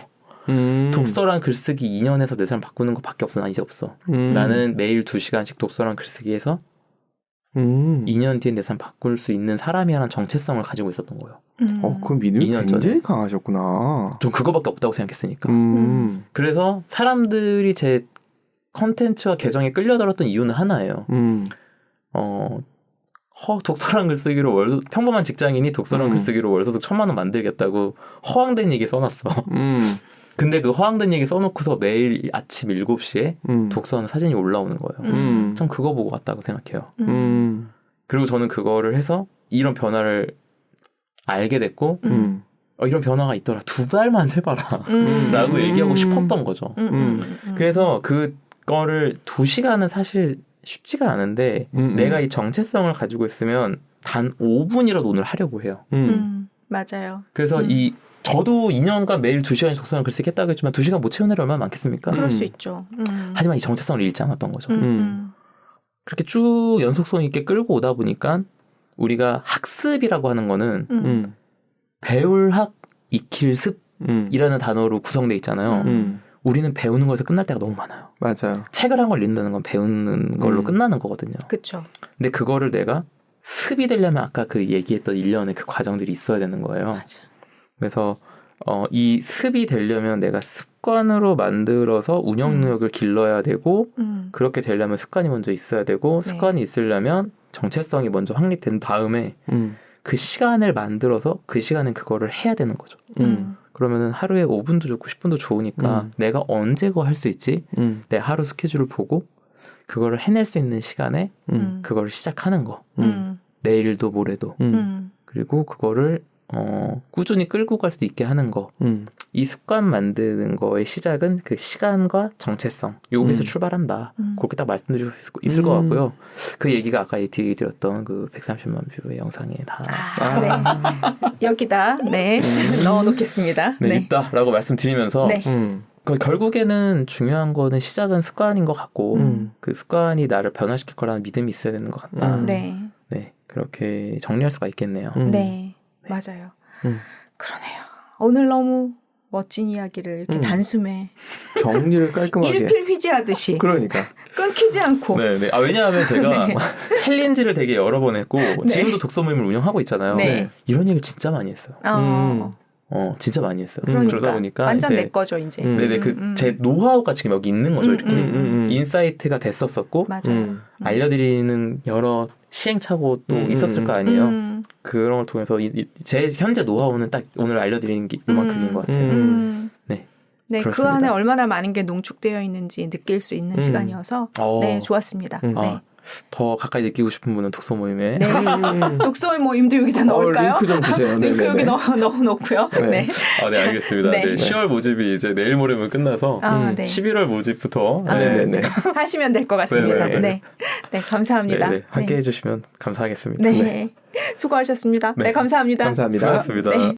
독서랑 글쓰기 2년에서 내 삶 바꾸는 것밖에 없어. 나 이제 없어. 나는 매일 2시간씩 독서랑 글쓰기 해서 2년 뒤에 내 삶 바꿀 수 있는 사람이라는 정체성을 가지고 있었던 거예요. 그 믿음이 굉장히 강하셨구나. 좀 그거밖에 없다고 생각했으니까. 그래서 사람들이 제 컨텐츠와 계정에 끌려들었던 이유는 하나예요. 독서랑 글쓰기로 평범한 직장인이 독서랑 글쓰기로 월소득 1,000만 원 만들겠다고 허황된 얘기 써놨어. 근데 그 허황된 얘기 써놓고서 매일 아침 7시에 독서하는 사진이 올라오는 거예요. 전 그거 보고 왔다고 생각해요. 그리고 저는 그거를 해서 이런 변화를 알게 됐고 이런 변화가 있더라. 2달만 해봐라. 라고 얘기하고 싶었던 거죠. 그래서 그거를 2시간은 사실 쉽지가 않은데 내가 이 정체성을 가지고 있으면 단 5분이라도 오늘 하려고 해요. 맞아요. 그래서 저도 2년간 매일 2시간씩 독서랑 글쓰기 했다고 했지만 2시간 못 채우는 날이 얼마나 많겠습니까? 그럴 수 있죠. 하지만 이 정체성을 잃지 않았던 거죠. 그렇게 쭉 연속성 있게 끌고 오다 보니까 우리가 학습이라고 하는 거는 배울 학, 익힐 습이라는 단어로 구성되어 있잖아요. 우리는 배우는 거에서 끝날 때가 너무 많아요. 맞아요. 책을 한 걸 읽는다는 건 배우는 걸로 끝나는 거거든요. 그렇죠. 근데 그거를 내가 습이 되려면 아까 그 얘기했던 1년의 그 과정들이 있어야 되는 거예요. 맞아. 그래서 이 습이 되려면 내가 습관으로 만들어서 운영 능력을 길러야 되고 그렇게 되려면 습관이 먼저 있어야 되고 습관이 있으려면 정체성이 먼저 확립된 다음에 그 시간을 만들어서 그 시간엔 그거를 해야 되는 거죠. 그러면은 하루에 5분도 좋고 10분도 좋으니까 내가 언제 그거 할 수 있지? 내 하루 스케줄을 보고 그거를 해낼 수 있는 시간에 그거를 시작하는 거. 내일도 모레도. 그리고 그거를 꾸준히 끌고 갈 수 있게 하는 거. 이 습관 만드는 거의 시작은 그 시간과 정체성 여기서 출발한다. 그렇게 딱 말씀드릴 수 있을 것 같고요. 그 얘기가 아까 얘기 드렸던 그 130만 뷰의 영상에 다 네. 여기다 넣어놓겠습니다. 네, 있다라고 말씀드리면서 결국에는 중요한 거는 시작은 습관인 것 같고 그 습관이 나를 변화시킬 거라는 믿음이 있어야 되는 것 같다. 네, 그렇게 정리할 수가 있겠네요. 네, 맞아요. 그러네요. 오늘 너무 멋진 이야기를 이렇게 단숨에 정리를 깔끔하게 일필휘지하듯이 그러니까 끊기지 않고 네네. 왜냐하면 제가 챌린지를 되게 여러 번 했고 지금도 독서 모임을 운영하고 있잖아요. 이런 얘기를 진짜 많이 했어요. 진짜 많이 했어요. 그러다 보니까 완전 내 거죠 이제. 네네 제 노하우가 지금 여기 있는 거죠. 이렇게 인사이트가 됐었었고 알려드리는 여러 시행착오 또 있었을 거 아니에요. 그런 걸 통해서 제 현재 노하우는 딱 오늘 알려드리는 게 요만큼인 것 같아요. 네, 그 안에 얼마나 많은 게 농축되어 있는지 느낄 수 있는 시간이어서 네, 좋았습니다. 네. 더 가까이 느끼고 싶은 분은 독서 모임에 네. 독서 모임도 여기다 넣을까요? 링크 좀 주세요. 링크 여기 넣고요. 네. 네, 알겠습니다. 네. 10월 모집이 이제 내일 모레면 끝나서 11월 모집부터 하시면 될 것 같습니다. 네, 감사합니다. 함께 해주시면 감사하겠습니다. 네. 수고하셨습니다. 네, 감사합니다. 감사합니다. 수고하셨습니다.